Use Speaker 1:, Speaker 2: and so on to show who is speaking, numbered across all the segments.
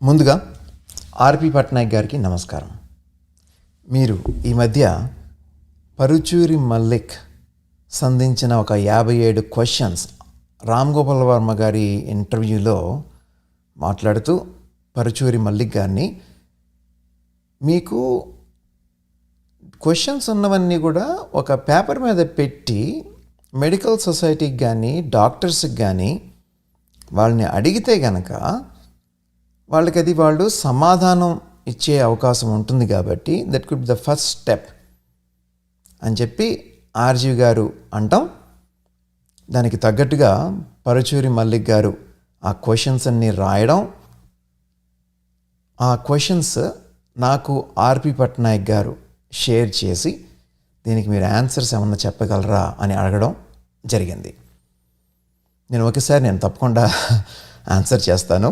Speaker 1: ముందుగా ఆర్పి పట్నాయక్ గారికి నమస్కారం. మీరు ఈ మధ్య పరుచూరి మల్లిక్ సంధించిన ఒక 57 క్వశ్చన్స్ రామ్ గోపాల్ వర్మ గారి ఇంటర్వ్యూలో మాట్లాడుతూ పరుచూరి మల్లిక్ గారిని మీకు క్వశ్చన్స్ ఉన్నవన్నీ కూడా ఒక పేపర్ మీద పెట్టి మెడికల్ సొసైటీకి కానీ డాక్టర్స్కి కానీ వాళ్ళని అడిగితే గనక వాళ్ళకి వాళ్ళు సమాధానం ఇచ్చే అవకాశం ఉంటుంది కాబట్టి that could be the first step అని చెప్పి ఆర్జీవి గారు అంటాం. దానికి తగ్గట్టుగా పరుచూరి మల్లిక్ గారు ఆ క్వశ్చన్స్ అన్నీ రాయడం, ఆ క్వశ్చన్స్ నాకు ఆర్పి పట్నాయక్ గారు షేర్ చేసి దీనికి మీరు ఆన్సర్స్ ఏమన్నా చెప్పగలరా అని అడగడం జరిగింది. నేను తప్పకుండా ఆన్సర్ చేస్తాను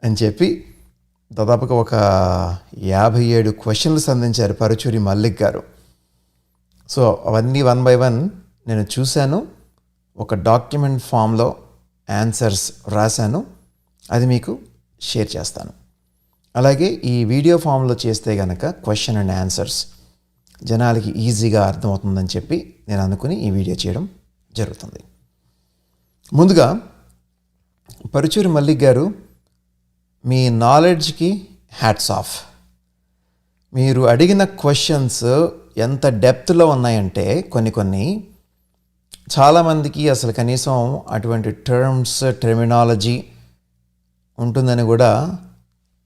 Speaker 1: అని చెప్పి దాదాపుగా ఒక 57 క్వశ్చన్లు సంధించారు పరుచూరి మల్లిక్ గారు. సో అవన్నీ 1 by 1 నేను చూశాను, ఒక డాక్యుమెంట్ ఫామ్లో ఆన్సర్స్ రాశాను, అది మీకు షేర్ చేస్తాను. అలాగే ఈ వీడియో ఫామ్లో చేస్తే కనుక క్వశ్చన్ అండ్ ఆన్సర్స్ జనాలకి ఈజీగా అర్థమవుతుందని చెప్పి నేను అనుకుని ఈ వీడియో చేయడం జరుగుతుంది. ముందుగా పరుచూరి మల్లిక్ గారు, మీ నాలెడ్జ్కి హ్యాట్స్ ఆఫ్. మీరు అడిగిన క్వశ్చన్స్ ఎంత డెప్త్లో ఉన్నాయంటే కొన్ని చాలామందికి అసలు కనీసం అటువంటి టర్మినాలజీ ఉంటుందని కూడా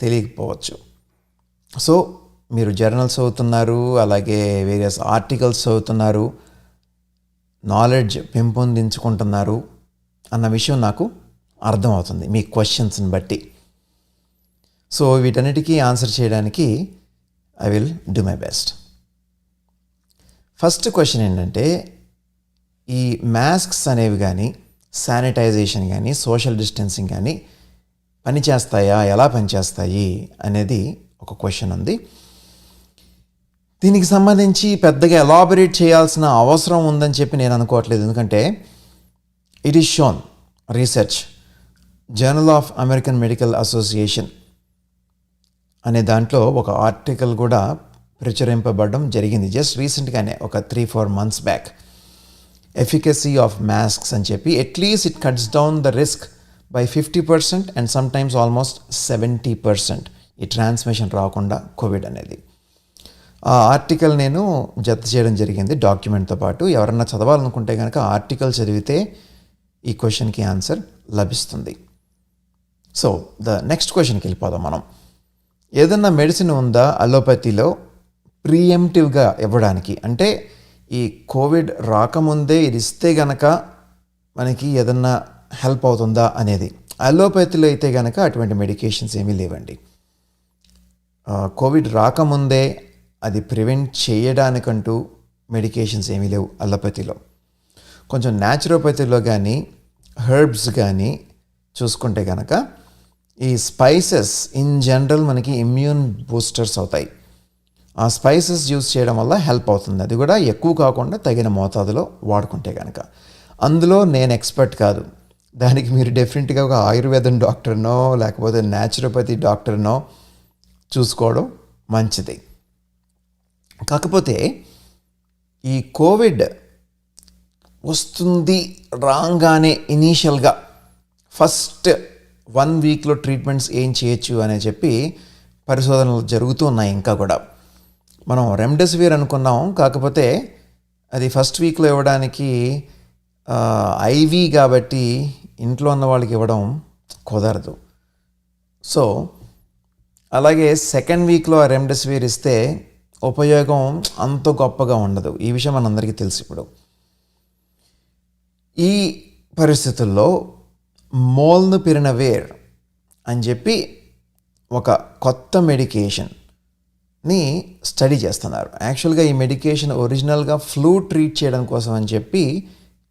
Speaker 1: తెలియకపోవచ్చు. సో మీరు జర్నల్స్ చదువుతున్నారు, అలాగే వేరియస్ ఆర్టికల్స్ చదువుతున్నారు, నాలెడ్జ్ పెంపొందించుకుంటున్నారు అన్న విషయం నాకు అర్థమవుతుంది మీ క్వశ్చన్స్ని బట్టి. సో వీటన్నిటికీ ఆన్సర్ చేయడానికి I will do my best. First question ఏంటంటే, ఈ మాస్క్స్ అనేవి కానీ, శానిటైజేషన్ కానీ, సోషల్ డిస్టెన్సింగ్ కానీ పనిచేస్తాయా, ఎలా పనిచేస్తాయి అనేది ఒక క్వశ్చన్ ఉంది. దీనికి సంబంధించి పెద్దగా ఎలాబొరేట్ చేయాల్సిన అవసరం ఉందని చెప్పి నేను అనుకోవట్లేదు. ఎందుకంటే it is shown research, journal of American medical association అనే దాంట్లో ఒక ఆర్టికల్ కూడా ప్రచురింపబడడం జరిగింది జస్ట్ రీసెంట్గానే, ఒక 3-4 months back. Efficacy of masks అని చెప్పి, at least it cuts down the risk by 50% and sometimes almost 70% ఈ ట్రాన్స్మిషన్ రాకుండా కోవిడ్ అనేది. ఆ ఆర్టికల్ నేను జత చేయడం జరిగింది డాక్యుమెంట్తో పాటు. ఎవరన్నా చదవాలనుకుంటే కనుక ఆర్టికల్ చదివితే ఈ క్వశ్చన్కి ఆన్సర్ లభిస్తుంది. సో ద నెక్స్ట్ క్వశ్చన్కి వెళ్ళిపోదాం మనం. ఏదన్నా మెడిసిన్ ఉందా అలోపతిలో ప్రీఎంప్టివ్గా ఇవ్వడానికి, అంటే ఈ కోవిడ్ రాకముందే ఇది ఇస్తే గనక మనకి ఏదన్నా హెల్ప్ అవుతుందా అనేది. అలోపతిలో అయితే గనక అటువంటి మెడికేషన్స్ ఏమీ లేవండి. కోవిడ్ రాకముందే అది ప్రివెంట్ చేయడానికంటూ మెడికేషన్స్ ఏమీ లేవు అలోపతిలో. కొంచెం న్యాచురోపతిలో కానీ హెర్బ్స్ కానీ చూసుకుంటే కనుక ఈ స్పైసెస్ ఇన్ జనరల్ మనకి ఇమ్యూన్ బూస్టర్స్ అవుతాయి. ఆ స్పైసెస్ యూస్ చేయడం వల్ల హెల్ప్ అవుతుంది. అది కూడా ఎక్కువ కాకుండా తగిన మోతాదులో వాడుకుంటే కనుక. అందులో నేను ఎక్స్పర్ట్ కాదు. దానికి మీరు డెఫినెట్గా ఒక ఆయుర్వేదం డాక్టర్నో లేకపోతే న్యాచురోపతి డాక్టర్నో చూసుకోవడం మంచిది. కాకపోతే ఈ కోవిడ్ వస్తుంది రాగానే ఇనీషియల్గా ఫస్ట్ 1 weekలో ట్రీట్మెంట్స్ ఏం చేయొచ్చు అని చెప్పి పరిశోధనలు జరుగుతూ ఉన్నాయి. ఇంకా కూడా మనం రెమ్డెసివిర్ అనుకున్నాం, కాకపోతే అది ఫస్ట్ వీక్లో ఇవ్వడానికి ఐవీ కాబట్టి ఇంట్లో ఉన్న వాళ్ళకి ఇవ్వడం కుదరదు. సో అలాగే సెకండ్ వీక్లో ఆ రెమ్డెసివిర్ ఇస్తే ఉపయోగం అంత గొప్పగా ఉండదు. ఈ విషయం మనందరికీ తెలుసు. ఇప్పుడు ఈ పరిస్థితుల్లో మోల్నుపిరవిర్ అని చెప్పి ఒక కొత్త మెడికేషన్ని స్టడీ చేస్తున్నారు. యాక్చువల్గా ఈ మెడికేషన్ ఒరిజినల్గా ఫ్లూ ట్రీట్ చేయడం కోసం అని చెప్పి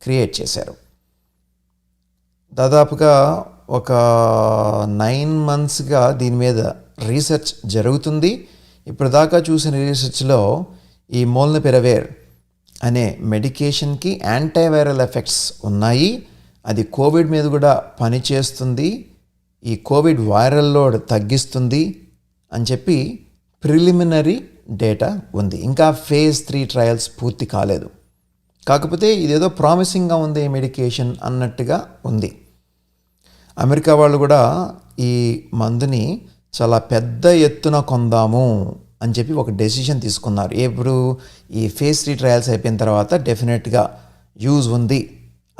Speaker 1: క్రియేట్ చేశారు. దాదాపుగా ఒక 9 monthsగా దీని మీద రీసెర్చ్ జరుగుతుంది. ఇప్పుడు దాకా చూసిన రీసెర్చ్లో ఈ మోల్నుపిరవిర్ అనే మెడికేషన్కి యాంటీవైరల్ ఎఫెక్ట్స్ ఉన్నాయి. అది కోవిడ్ మీద కూడా పనిచేస్తుంది ఈ కోవిడ్ వైరల్ లోడ్ తగ్గిస్తుంది అని చెప్పి ప్రిలిమినరీ డేటా ఉంది. ఇంకా ఫేజ్ 3 ట్రయల్స్ పూర్తి కాలేదు. కాకపోతే ఇదేదో ప్రామిసింగ్గా ఉంది మెడికేషన్ అన్నట్టుగా ఉంది. అమెరికా వాళ్ళు కూడా ఈ మందుని చాలా పెద్ద ఎత్తున కొందాము అని చెప్పి ఒక డెసిషన్ తీసుకున్నారు. ఇప్పుడు ఈ ఫేజ్ 3 ట్రయల్స్ అయిపోయిన తర్వాత డెఫినెట్గా యూజ్ ఉంది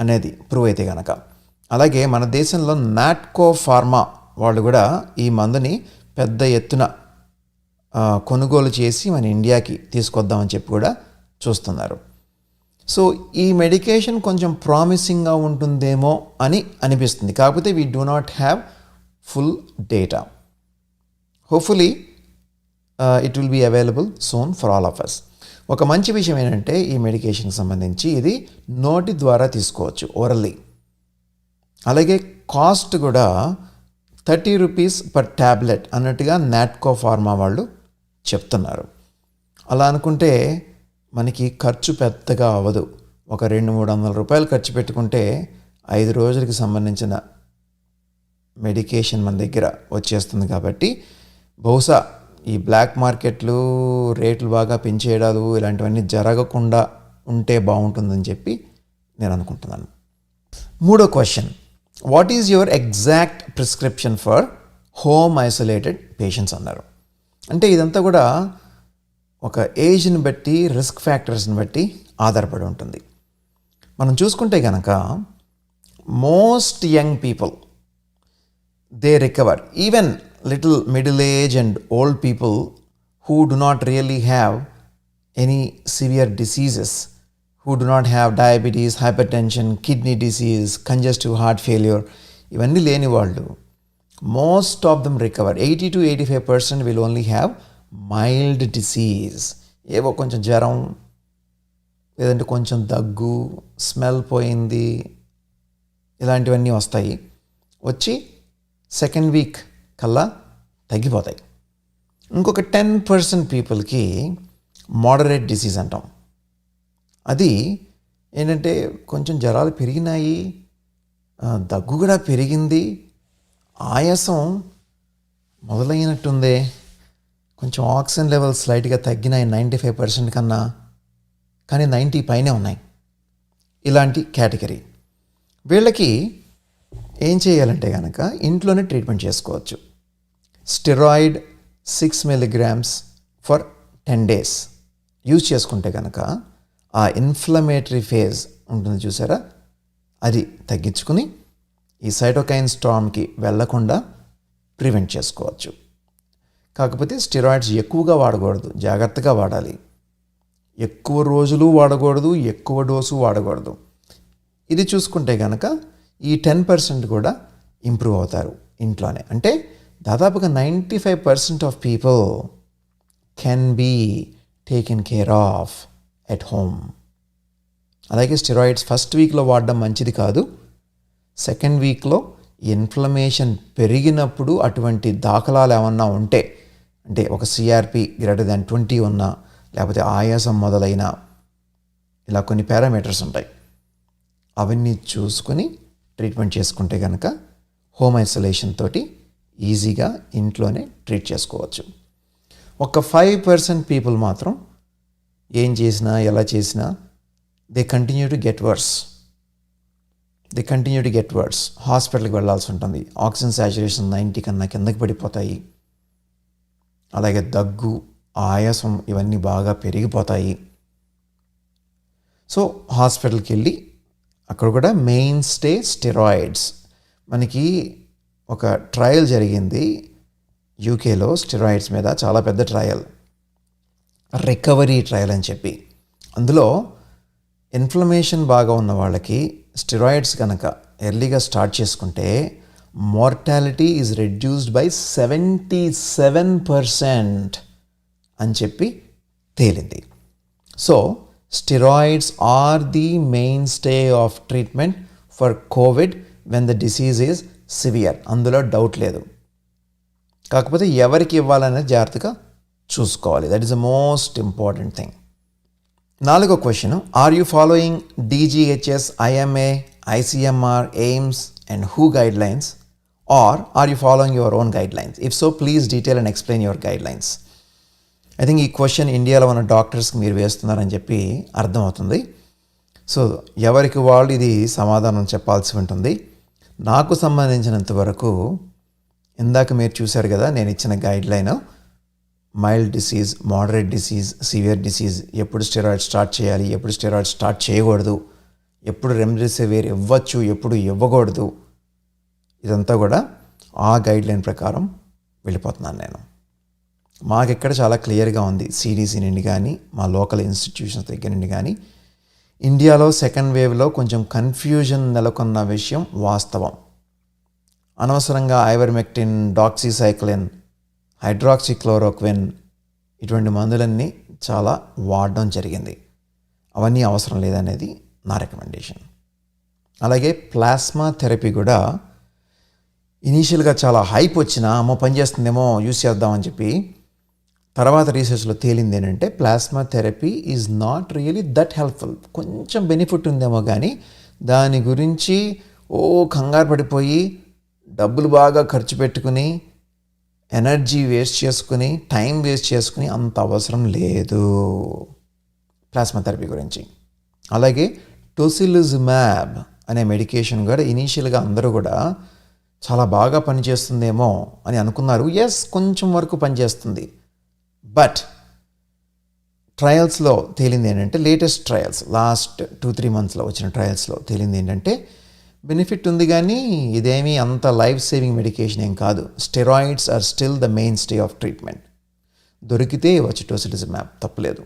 Speaker 1: అనేది ప్రూవ్ అయితే కనుక. అలాగే మన దేశంలో నాట్కో ఫార్మా వాళ్ళు కూడా ఈ మందుని పెద్ద ఎత్తున కొనుగోలు చేసి మన ఇండియాకి తీసుకొద్దామని చెప్పి కూడా చూస్తున్నారు. సో ఈ మెడికేషన్ కొంచెం ప్రామిసింగ్గా ఉంటుందేమో అని అనిపిస్తుంది. కాకపోతే we do not have full data. Hopefully it will be available soon for all of us. ఒక మంచి విషయం ఏంటంటే ఈ మెడికేషన్కి సంబంధించి ఇది నోటి ద్వారా తీసుకోవచ్చు, ఓరల్లీ. అలాగే కాస్ట్ కూడా 30 రూపీస్ పర్ ట్యాబ్లెట్ అన్నట్టుగా నాట్కో ఫార్మా వాళ్ళు చెప్తున్నారు. అలా అనుకుంటే మనకి ఖర్చు పెద్దగా అవ్వదు. ఒక 200-300 రూపాయలు ఖర్చు పెట్టుకుంటే 5 రోజులకి సంబంధించిన మెడికేషన్ మన దగ్గర వచ్చేస్తుంది. కాబట్టి బహుశా ఈ బ్లాక్ మార్కెట్లు రేట్లు బాగా పెంచేయడాలు ఇలాంటివన్నీ జరగకుండా ఉంటే బాగుంటుందని చెప్పి నేను అనుకుంటున్నాను. మూడో question, what is your exact prescription for home isolated patients అన్నారు. అంటే ఇదంతా కూడా ఒక ఏజ్ని బట్టి, రిస్క్ ఫ్యాక్టర్స్ని బట్టి ఆధారపడి ఉంటుంది. మనం చూసుకుంటే కనుక most young people they recover. Even little middle age and old people who do not really have any severe diseases, who do not have diabetes, hypertension, kidney disease, congestive heart failure, ఇవన్నీ లేని వాళ్ళు most of them recover. 80 to 85% will only have mild disease. ఏవో కొంచెం జ్వరం, లేదంటే కొంచెం దగ్గు, smell పోయింది, ఇలాంటివన్నీ వస్తాయి. వచ్చి సెకండ్ వీక్ కల్లా తగ్గిపోతాయి. ఇంకొక 10% పీపుల్కి మోడరేట్ డిసీజ్ అంటాం. అది ఏంటంటే కొంచెం జ్వరాలు పెరిగినాయి, దగ్గు కూడా పెరిగింది, ఆయాసం మొదలైనట్టుందే, కొంచెం ఆక్సిజన్ లెవెల్స్ స్లైట్గా తగ్గినాయి 95% కన్నా, కానీ 90 పైనే ఉన్నాయి. ఇలాంటి కేటగిరీ వీళ్ళకి ఏం చేయాలంటే కనుక ఇంట్లోనే ట్రీట్మెంట్ చేసుకోవచ్చు. Steroid 6 mg for 10 days use చేసుకుంటే కనుక ఆ ఇన్ఫ్లమేటరీ ఫేజ్ ఉంటుంది చూసారా, అది తగ్గించుకుని ఈ సైటోకైన్ స్టార్మ్కి వెళ్లకుండా ప్రివెంట్ చేసుకోవచ్చు. కాకపోతే స్టెరాయిడ్స్ ఎక్కువగా వాడకూడదు, జాగ్రత్తగా వాడాలి. ఎక్కువ రోజులు వాడకూడదు, ఎక్కువ డోసు వాడకూడదు. ఇది చూసుకుంటే కనుక ఈ 10% కూడా ఇంప్రూవ్ అవుతారు ఇంట్లోనే. అంటే దాదాపుగా 95% of people can be taken care of at home. అలాగే స్టెరాయిడ్స్ ఫస్ట్ వీక్లో వాడడం మంచిది కాదు. సెకండ్ వీక్లో ఇన్ఫ్లమేషన్ పెరిగినప్పుడు అటువంటి దాఖలాలు ఏమన్నా ఉంటే, అంటే ఒక సిఆర్పి >20 ఉన్నా, లేకపోతే ఆయాసం మొదలైన ఇలా కొన్ని పారామీటర్స్ ఉంటాయి, అవన్నీ చూసుకొని ట్రీట్మెంట్ చేసుకుంటే కనుక హోమ్ ఐసోలేషన్ తోటి ఈజీగా ఇంట్లోనే ట్రీట్ చేసుకోవచ్చు. ఒక 5% పీపుల్ మాత్రం ఏం చేసినా ఎలా చేసినా they continue to get worse. హాస్పిటల్కి వెళ్ళాల్సి ఉంటుంది. ఆక్సిజన్ సాచురేషన్ 90 కన్నా కిందకి పడిపోతాయి. అలాగే దగ్గు, ఆయాసం ఇవన్నీ బాగా పెరిగిపోతాయి. సో హాస్పిటల్కి వెళ్ళి అక్కడ కూడా మెయిన్ స్టే స్టెరాయిడ్స్. మనకి ఒక ట్రయల్ జరిగింది యూకేలో స్టెరాయిడ్స్ మీద, చాలా పెద్ద ట్రయల్, రికవరీ ట్రయల్ అని చెప్పి. అందులో ఇన్ఫ్లమేషన్ బాగా ఉన్న వాళ్ళకి స్టెరాయిడ్స్ కనుక ఎర్లీగా స్టార్ట్ చేసుకుంటే మార్టాలిటీ ఈజ్ రెడ్యూస్డ్ బై 77% అని చెప్పి తేలింది. So steroids are the main stay of treatment for COVID when the disease is severe. అందులో డౌట్ లేదు. కాకపోతే ఎవరికి ఇవ్వాలనేది జాగ్రత్తగా చూసుకోవాలి. That is the most important thing. 4వ question, are you following DGHS, IMA, ICMR, AIMS and WHO guidelines or are you following your own guidelines? If so, please detail and explain your guidelines. I think ఈ question ఇండియాలో ఉన్న డాక్టర్స్కి మీరు వేస్తున్నారని చెప్పి అర్థమవుతుంది. So ఎవరికి వాళ్ళు ఇది సమాధానం చెప్పాల్సి ఉంటుంది. నాకు సంబంధించినంత వరకు ఇందాక మీరు చూశారు కదా, నేను ఇచ్చిన guideline mild disease, moderate disease, severe disease, ఎప్పుడు స్టెరాయిడ్ స్టార్ట్ చేయాలి, ఎప్పుడు స్టెరాయిడ్ స్టార్ట్ చేయకూడదు, ఎప్పుడు రెమ్డెసివిర్ ఇవ్వచ్చు, ఎప్పుడు ఇవ్వకూడదు, ఇదంతా కూడా ఆ గైడ్లైన్ ప్రకారం వెళ్ళిపోతున్నాను నేను. మాకెక్కడ చాలా క్లియర్గా ఉంది, సిడిసి నుండి కానీ మా లోకల్ ఇన్స్టిట్యూషన్స్ దగ్గర నుండి కానీ. ఇండియాలో సెకండ్ వేవ్లో కొంచెం కన్ఫ్యూజన్ నెలకొన్న విషయం వాస్తవం. అనవసరంగా ఐవర్మెక్టిన్, డాక్సీసైక్లిన్, హైడ్రాక్సిక్లోరోక్విన్ ఇటువంటి మందులన్నీ చాలా వాడడం జరిగింది. అవన్నీ అవసరం లేదనేది నా రికమెండేషన్. అలాగే ప్లాస్మా థెరపీ కూడా ఇనీషియల్గా చాలా హైప్ వచ్చినా అమ్మో పనిచేస్తుందేమో యూస్ చేద్దామని చెప్పి తర్వాత రీసెర్చ్లో తేలింది ఏంటంటే plasma therapy is not really that helpful. కొంచెం బెనిఫిట్ ఉందేమో కానీ దాని గురించి కంగారు పడిపోయి డబ్బులు బాగా ఖర్చు పెట్టుకుని ఎనర్జీ వేస్ట్ చేసుకుని టైం వేస్ట్ చేసుకుని అంత అవసరం లేదు ప్లాస్మా థెరపీ గురించి. అలాగే టోసిలిజుమాబ్ అనే మెడికేషన్ కూడా ఇనీషియల్గా అందరూ కూడా చాలా బాగా పనిచేస్తుందేమో అని అనుకున్నారు. ఎస్, కొంచెం వరకు పనిచేస్తుంది. బట్ ట్రయల్స్లో తేలింది ఏంటంటే, లేటెస్ట్ ట్రయల్స్ లాస్ట్ 2-3 monthsలో వచ్చిన ట్రయల్స్లో తేలింది ఏంటంటే బెనిఫిట్ ఉంది కానీ ఇదేమీ అంత లైఫ్ సేవింగ్ మెడికేషన్ ఏం కాదు. Steroids are still the main stay of treatment. దొరికితే వచ్చి టోసిలిజుమాబ్ తప్పలేదు,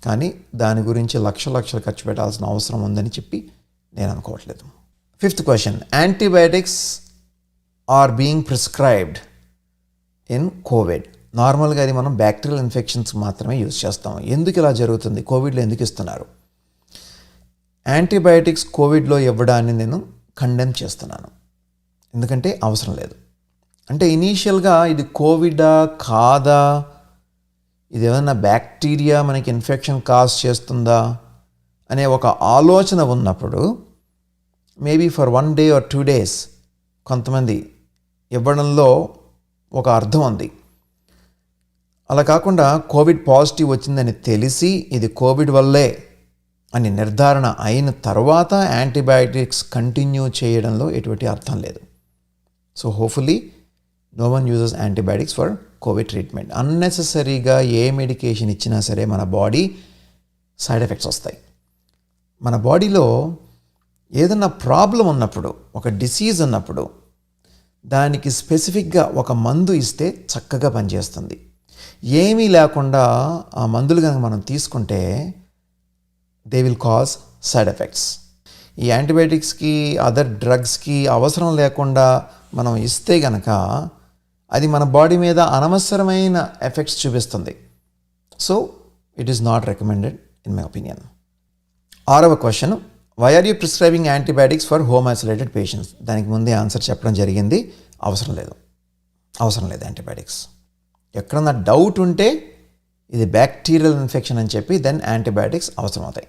Speaker 1: కానీ దాని గురించి లక్షలు ఖర్చు పెట్టాల్సిన అవసరం ఉందని చెప్పి నేను అనుకోవట్లేదు. 5th question, antibiotics are being prescribed in COVID. నార్మల్గా అది మనం బ్యాక్టీరియల్ ఇన్ఫెక్షన్స్ మాత్రమే యూజ్ చేస్తాం. ఎందుకు ఇలా జరుగుతుంది? కోవిడ్లో ఎందుకు ఇస్తున్నారు? యాంటీబయాటిక్స్ కోవిడ్లో ఇవ్వడాన్ని నేను కండెమ్ చేస్తున్నాను. ఎందుకంటే అవసరం లేదు. అంటే ఇనీషియల్గా ఇది కోవిడా కాదా, ఇది ఏదైనా బ్యాక్టీరియా మనకి ఇన్ఫెక్షన్ కాజ్ చేస్తుందా అనే ఒక ఆలోచన ఉన్నప్పుడు maybe for 1 day or 2 days కొంతమంది ఇవ్వడంలో ఒక అర్థం ఉంది. అలా కాకుండా కోవిడ్ పాజిటివ్ వచ్చిందని తెలిసి ఇది కోవిడ్ వల్లే అని నిర్ధారణ అయిన తర్వాత యాంటీబయాటిక్స్ కంటిన్యూ చేయడంలో ఎటువంటి అర్థం లేదు. So hopefully no one uses antibiotics for COVID treatment. అన్నెసెసరీగా ఏ మెడికేషన్ ఇచ్చినా సరే మన బాడీ సైడ్ ఎఫెక్ట్స్ వస్తాయి. మన బాడీలో ఏదన్నా ప్రాబ్లం ఉన్నప్పుడు, ఒక డిసీజ్ ఉన్నప్పుడు దానికి స్పెసిఫిక్గా ఒక మందు ఇస్తే చక్కగా పనిచేస్తుంది. ఏమీ లేకుండా ఆ మందులు కనుక మనం తీసుకుంటే they will cause side effects. ఈ యాంటీబయాటిక్స్కి, అదర్ డ్రగ్స్కి అవసరం లేకుండా మనం ఇస్తే కనుక అది మన బాడీ మీద అనవసరమైన ఎఫెక్ట్స్ చూపిస్తుంది. So it is not recommended in my opinion. 6వ question, why are you prescribing antibiotics for home isolated patients? దానికి ముందే ఆన్సర్ చెప్పడం జరిగింది. అవసరం లేదు యాంటీబయాటిక్స్. ఎక్కడన్నా డౌట్ ఉంటే ఇది బ్యాక్టీరియల్ ఇన్ఫెక్షన్ అని చెప్పి దెన్ యాంటీబయాటిక్స్ అవసరం అవుతాయి.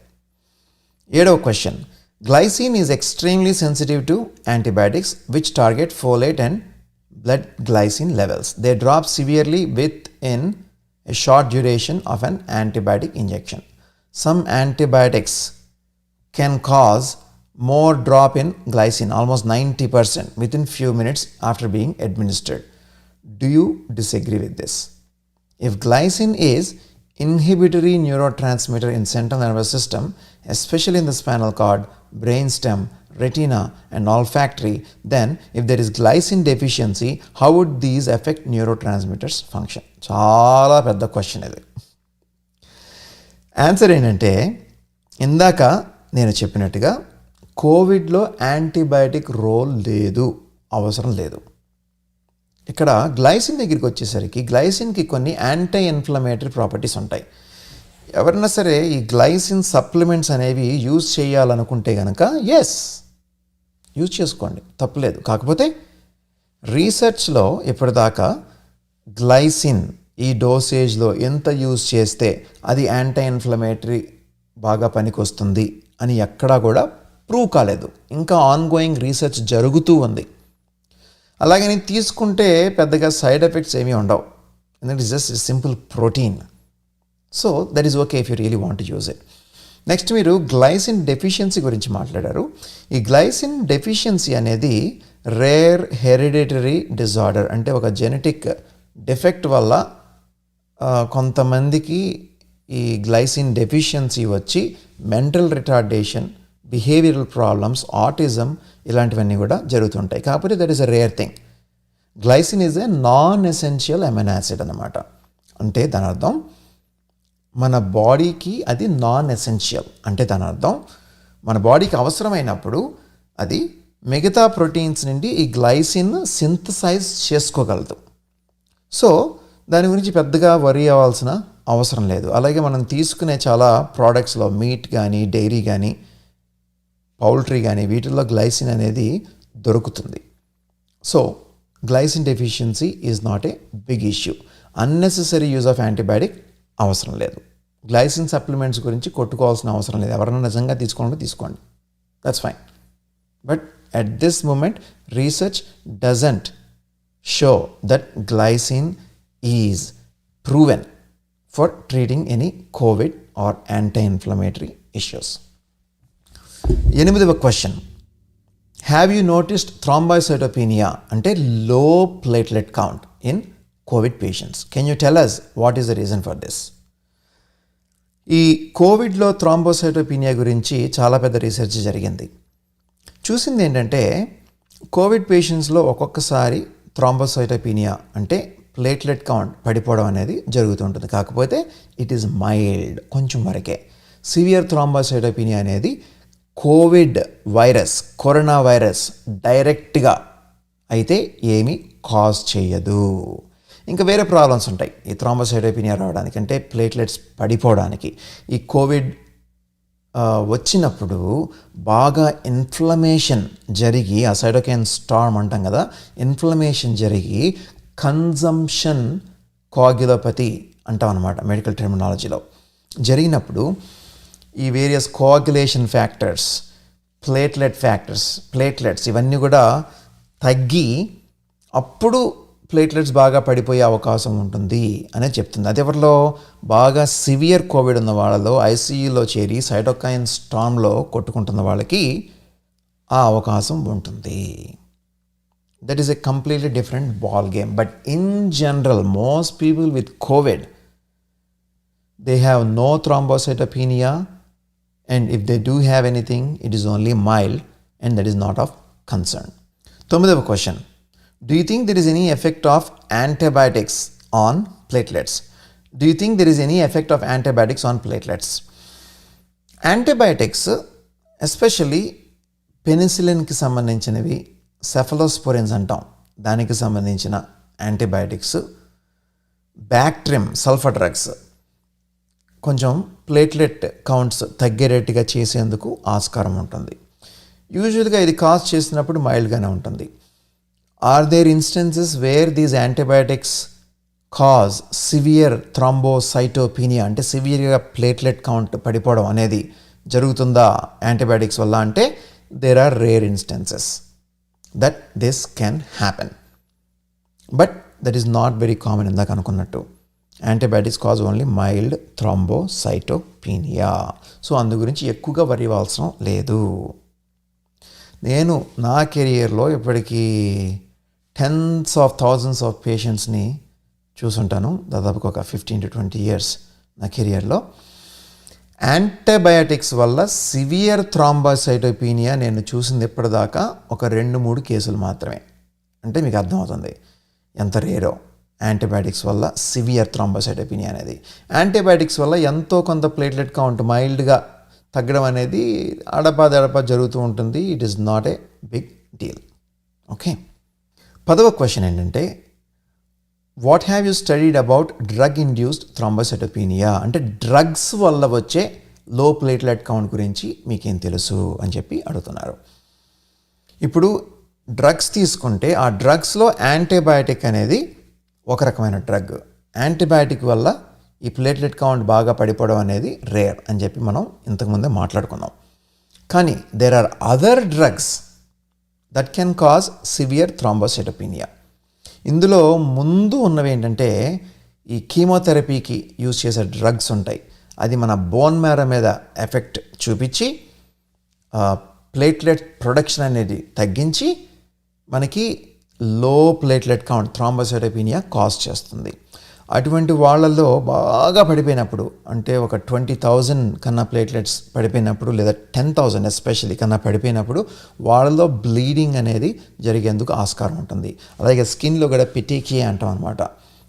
Speaker 1: 7వ question, glycine is extremely sensitive to antibiotics which target folate and blood glycine levels. They drop severely within a short duration of an antibiotic injection. Some antibiotics can cause more drop in glycine, almost 90% within few minutes after being administered. Do you disagree with this? If glycine is inhibitory neurotransmitter in central nervous system, especially in the spinal cord, brainstem, retina and olfactory, then if there is glycine deficiency, how would these affect neurotransmitters function? చాలా పెద్ద question ఇది. Answer ఏంటంటే, ఇందాక నేను చెప్పినట్టుగా కోవిడ్లో antibiotic role లేదు, అవసరం లేదు. ఇక్కడ గ్లైసిన్ దగ్గరికి వచ్చేసరికి గ్లైసిన్కి కొన్ని యాంటీ ఇన్ఫ్లమేటరీ ప్రాపర్టీస్ ఉంటాయి. ఎవరైనా సరే ఈ గ్లైసిన్ సప్లిమెంట్స్ అనేవి యూజ్ చేయాలనుకుంటే కనుక ఎస్ యూజ్ చేసుకోండి, తప్పులేదు. కాకపోతే రీసెర్చ్లో ఇప్పటిదాకా గ్లైసిన్ ఈ డోసేజ్లో ఎంత యూజ్ చేస్తే అది యాంటీ ఇన్ఫ్లమేటరీ బాగా పనికొస్తుంది అని ఎక్కడా కూడా ప్రూవ్ కాలేదు. ఇంకా ఆన్గోయింగ్ రీసెర్చ్ జరుగుతూ ఉంది. అలాగని తీసుకుంటే పెద్దగా సైడ్ ఎఫెక్ట్స్ ఏమీ ఉండవు, ఎందుకంటే it's just simple protein. So that is okay if you really want to use it. Next మీరు గ్లైసిన్ డెఫిషియన్సీ గురించి మాట్లాడారు. ఈ గ్లైసిన్ డెఫిషియన్సీ అనేది రేర్ హెరిడిటరీ డిజార్డర్, అంటే ఒక జెనెటిక్ డిఫెక్ట్ వల్ల కొంతమందికి ఈ గ్లైసిన్ డెఫిషియన్సీ వచ్చి mental retardation, behavioural problems, autism ఇలాంటివన్నీ కూడా జరుగుతుంటాయి. కాకపోతే that is a rare thing. Glycine is a non essential amino acid అన్నమాట. అంటే దాని అర్థం మన బాడీకి అది నాన్ ఎసెన్షియల్, అంటే దాని అర్థం మన బాడీకి అవసరమైనప్పుడు అది మిగతా ప్రోటీన్స్ నుండి ఈ గ్లైసిన్ సింథసైజ్ చేసుకోగలదు. సో దాని గురించి పెద్దగా వరీ అవ్వాల్సిన అవసరం లేదు. అలాగే మనం తీసుకునే చాలా ప్రోడక్ట్స్లో మీట్ కానీ, డైరీ కానీ, పౌల్ట్రీ కానీ, వీటిల్లో గ్లైసిన్ అనేది దొరుకుతుంది. So glycine deficiency is not a big issue. Unnecessary use of antibiotic అవసరం లేదు. గ్లైసిన్ సప్లిమెంట్స్ గురించి కొట్టుకోవాల్సిన అవసరం లేదు. ఎవరైనా నిజంగా తీసుకోవాలంటే తీసుకోండి, that's fine. But at this moment research doesn't show that glycine is proven for treating any COVID or anti-inflammatory issues. 8వ question, have you noticed thrombocytopenia అంటే low platelet count in COVID patients? Can you tell us what is the reason for this? ఈ కోవిడ్లో thrombocytopenia గురించి చాలా పెద్ద research జరిగింది. చూసింది ఏంటంటే కోవిడ్ పేషెంట్స్లో ఒక్కొక్కసారి థ్రాంబోసైటోపీనియా అంటే ప్లేట్లెట్ కౌంట్ పడిపోవడం అనేది జరుగుతుంటుంది. కాకపోతే ఇట్ ఈస్ మైల్డ్, కొంచెం వరకే. సివియర్ థ్రాంబోసైటోపీనియా అనేది కోవిడ్ వైరస్, కరోనా వైరస్ డైరెక్ట్గా అయితే ఏమీ కాజ్ చేయదు. ఇంకా వేరే ప్రాబ్లమ్స్ ఉంటాయి ఈ థ్రాంబోసైటోపీనియా రావడానికి, అంటే ప్లేట్లెట్స్ పడిపోవడానికి. ఈ కోవిడ్ వచ్చినప్పుడు బాగా ఇన్ఫ్లమేషన్ జరిగి, ఆ సైటోకైన్ స్టార్మ్ అంటాం కదా, ఇన్ఫ్లమేషన్ జరిగి కన్జంప్షన్ కోయాగ్యులోపతి అంటాం అనమాట మెడికల్ టెర్మినాలజీలో. జరిగినప్పుడు ఈ వేరియస్ కోయాగ్యులేషన్ ఫ్యాక్టర్స్, ప్లేట్లెట్స్ ఇవన్నీ కూడా తగ్గి అప్పుడు ప్లేట్లెట్స్ బాగా పడిపోయే అవకాశం ఉంటుంది అనేది చెప్తుంది. అది ఎవరిలో బాగా సివియర్ కోవిడ్ ఉన్న వాళ్ళలో, ఐసీయూలో చేరి సైటోకైన్ స్టార్మ్లో కొట్టుకుంటున్న వాళ్ళకి ఆ అవకాశం ఉంటుంది. That is a completely different ball game. But in general most people with COVID they have no thrombocytopenia, and if they do have anything it is only mild and that is not of concern. 9వ question, do you think there is any effect of antibiotics on platelets? Do you think there is any effect of antibiotics on platelets? Antibiotics, especially పెనిసిలిన్కి సంబంధించినవి, cephalosporins అంటాం, దానికి సంబంధించిన antibiotics, బ్యాక్ట్రిమ్, sulphur drugs కొంచెం platelet counts తగ్గేటట్టుగా చేసేందుకు ఆస్కారం ఉంటుంది. యూజువల్గా ఇది కాజ్ చేసినప్పుడు మైల్డ్గానే ఉంటుంది. Are there instances where these antibiotics cause severe thrombocytopenia, అంటే సివియర్గా ప్లేట్లెట్ కౌంట్ పడిపోవడం అనేది జరుగుతుందా యాంటీబయాటిక్స్ వల్ల అంటే there are rare instances that this can happen, but that is not very common. ఇందాక అనుకున్నట్టు antibiotics cause only mild thrombocytopenia. So అందు గురించి ఎక్కువగా వరి అవ్వాల్సిన లేదు. నేను నా కెరియర్లో ఇప్పటికీ టెన్స్ ఆఫ్ థౌజండ్స్ ఆఫ్ పేషెంట్స్ని చూసుంటాను, దాదాపుగా ఒక 15 to 20 years నా కెరియర్లో. యాంటీబయాటిక్స్ వల్ల సివియర్ థ్రాంబోసైటోపీనియా నేను చూసింది ఇప్పటిదాకా ఒక 2-3 కేసులు మాత్రమే. అంటే మీకు అర్థమవుతుంది ఎంత రేరో యాంటీబయాటిక్స్ వల్ల సివియర్ థ్రాంబోసైటోపీనియా అనేది. యాంటీబయాటిక్స్ వల్ల ఎంతో కొంత ప్లేట్లెట్ కౌంట్ మైల్డ్గా తగ్గడం అనేది అడపా జరుగుతూ ఉంటుంది. It is not a big deal. Okay, 10వ క్వశ్చన్ ఏంటంటే, what have you studied about drug induced thrombocytopenia, అంటే డ్రగ్స్ వల్ల వచ్చే లో ప్లేట్లెట్ కౌంట్ గురించి మీకేం తెలుసు అని చెప్పి అడుగుతున్నారు. ఇప్పుడు డ్రగ్స్ తీసుకుంటే ఆ డ్రగ్స్లో యాంటీబయాటిక్ అనేది ఒక రకమైన డ్రగ్. యాంటీబయాటిక్ వల్ల ఈ ప్లేట్లెట్ కౌంట్ బాగా పడిపోవడం అనేది రేర్ అని చెప్పి మనం ఇంతకుముందే మాట్లాడుకున్నాం. కానీ there are other drugs that can cause severe thrombocytopenia. ఇందులో ముందు ఉన్నవి ఏంటంటే ఈ కీమోథెరపీకి యూజ్ చేసే డ్రగ్స్ ఉంటాయి. అది మన బోన్ మ్యారో మీద ఎఫెక్ట్ చూపించి ప్లేట్లెట్ ప్రొడక్షన్ అనేది తగ్గించి మనకి లో ప్లేట్లెట్ కౌంట్ థ్రాంబోసైటోపీనియా కాజ్ చేస్తుంది. అటువంటి వాళ్ళల్లో బాగా పడిపోయినప్పుడు, అంటే ఒక 20,000 కన్నా ప్లేట్లెట్స్ పడిపోయినప్పుడు, లేదా 10,000 ఎస్పెషల్లీ కన్నా పడిపోయినప్పుడు వాళ్ళలో బ్లీడింగ్ అనేది జరిగేందుకు ఆస్కారం ఉంటుంది. అలాగే స్కిన్లో కూడా పిటీకియా అంటాం అనమాట.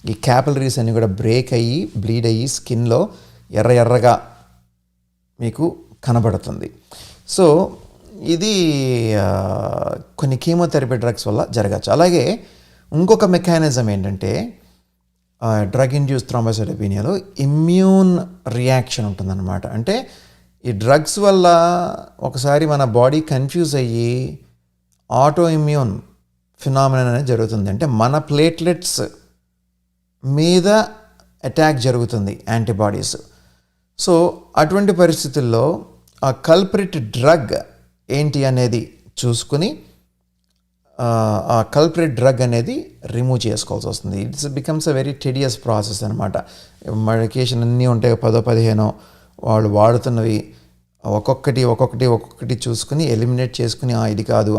Speaker 1: ఈ క్యాపిలరీస్ అన్నీ కూడా బ్రేక్ అయ్యి బ్లీడ్ అయ్యి స్కిన్లో ఎర్రగా మీకు కనబడుతుంది. సో ఇది కొన్ని కీమోథెరపీ డ్రగ్స్ వల్ల జరగచ్చు. అలాగే ఇంకొక మెకానిజం ఏంటంటే డ్రగ్ ఇండ్యూస్ థ్రాంబోసైటోపీనియాలో ఇమ్యూన్ రియాక్షన్ ఉంటుందన్నమాట. అంటే ఈ డ్రగ్స్ వల్ల ఒకసారి మన బాడీ కన్ఫ్యూజ్ అయ్యి ఆటో ఇమ్యూన్ ఫినామినన్ అనేది జరుగుతుంది. అంటే మన ప్లేట్లెట్స్ మీద అటాక్ జరుగుతుంది యాంటీబాడీస్. సో అటువంటి పరిస్థితుల్లో ఆ కల్ప్రిట్ డ్రగ్ ఏంటి అనేది చూసుకుని ఆ కల్ప్రిట్ డ్రగ్ అనేది రిమూవ్ చేసుకోవాల్సి వస్తుంది. It's becomes a very tedious process అనమాట. మెడికేషన్ అన్నీ ఉంటాయి, 10-15 వాళ్ళు వాడుతున్నవి ఒక్కొక్కటి చూసుకుని ఎలిమినేట్ చేసుకుని ఇది కాదు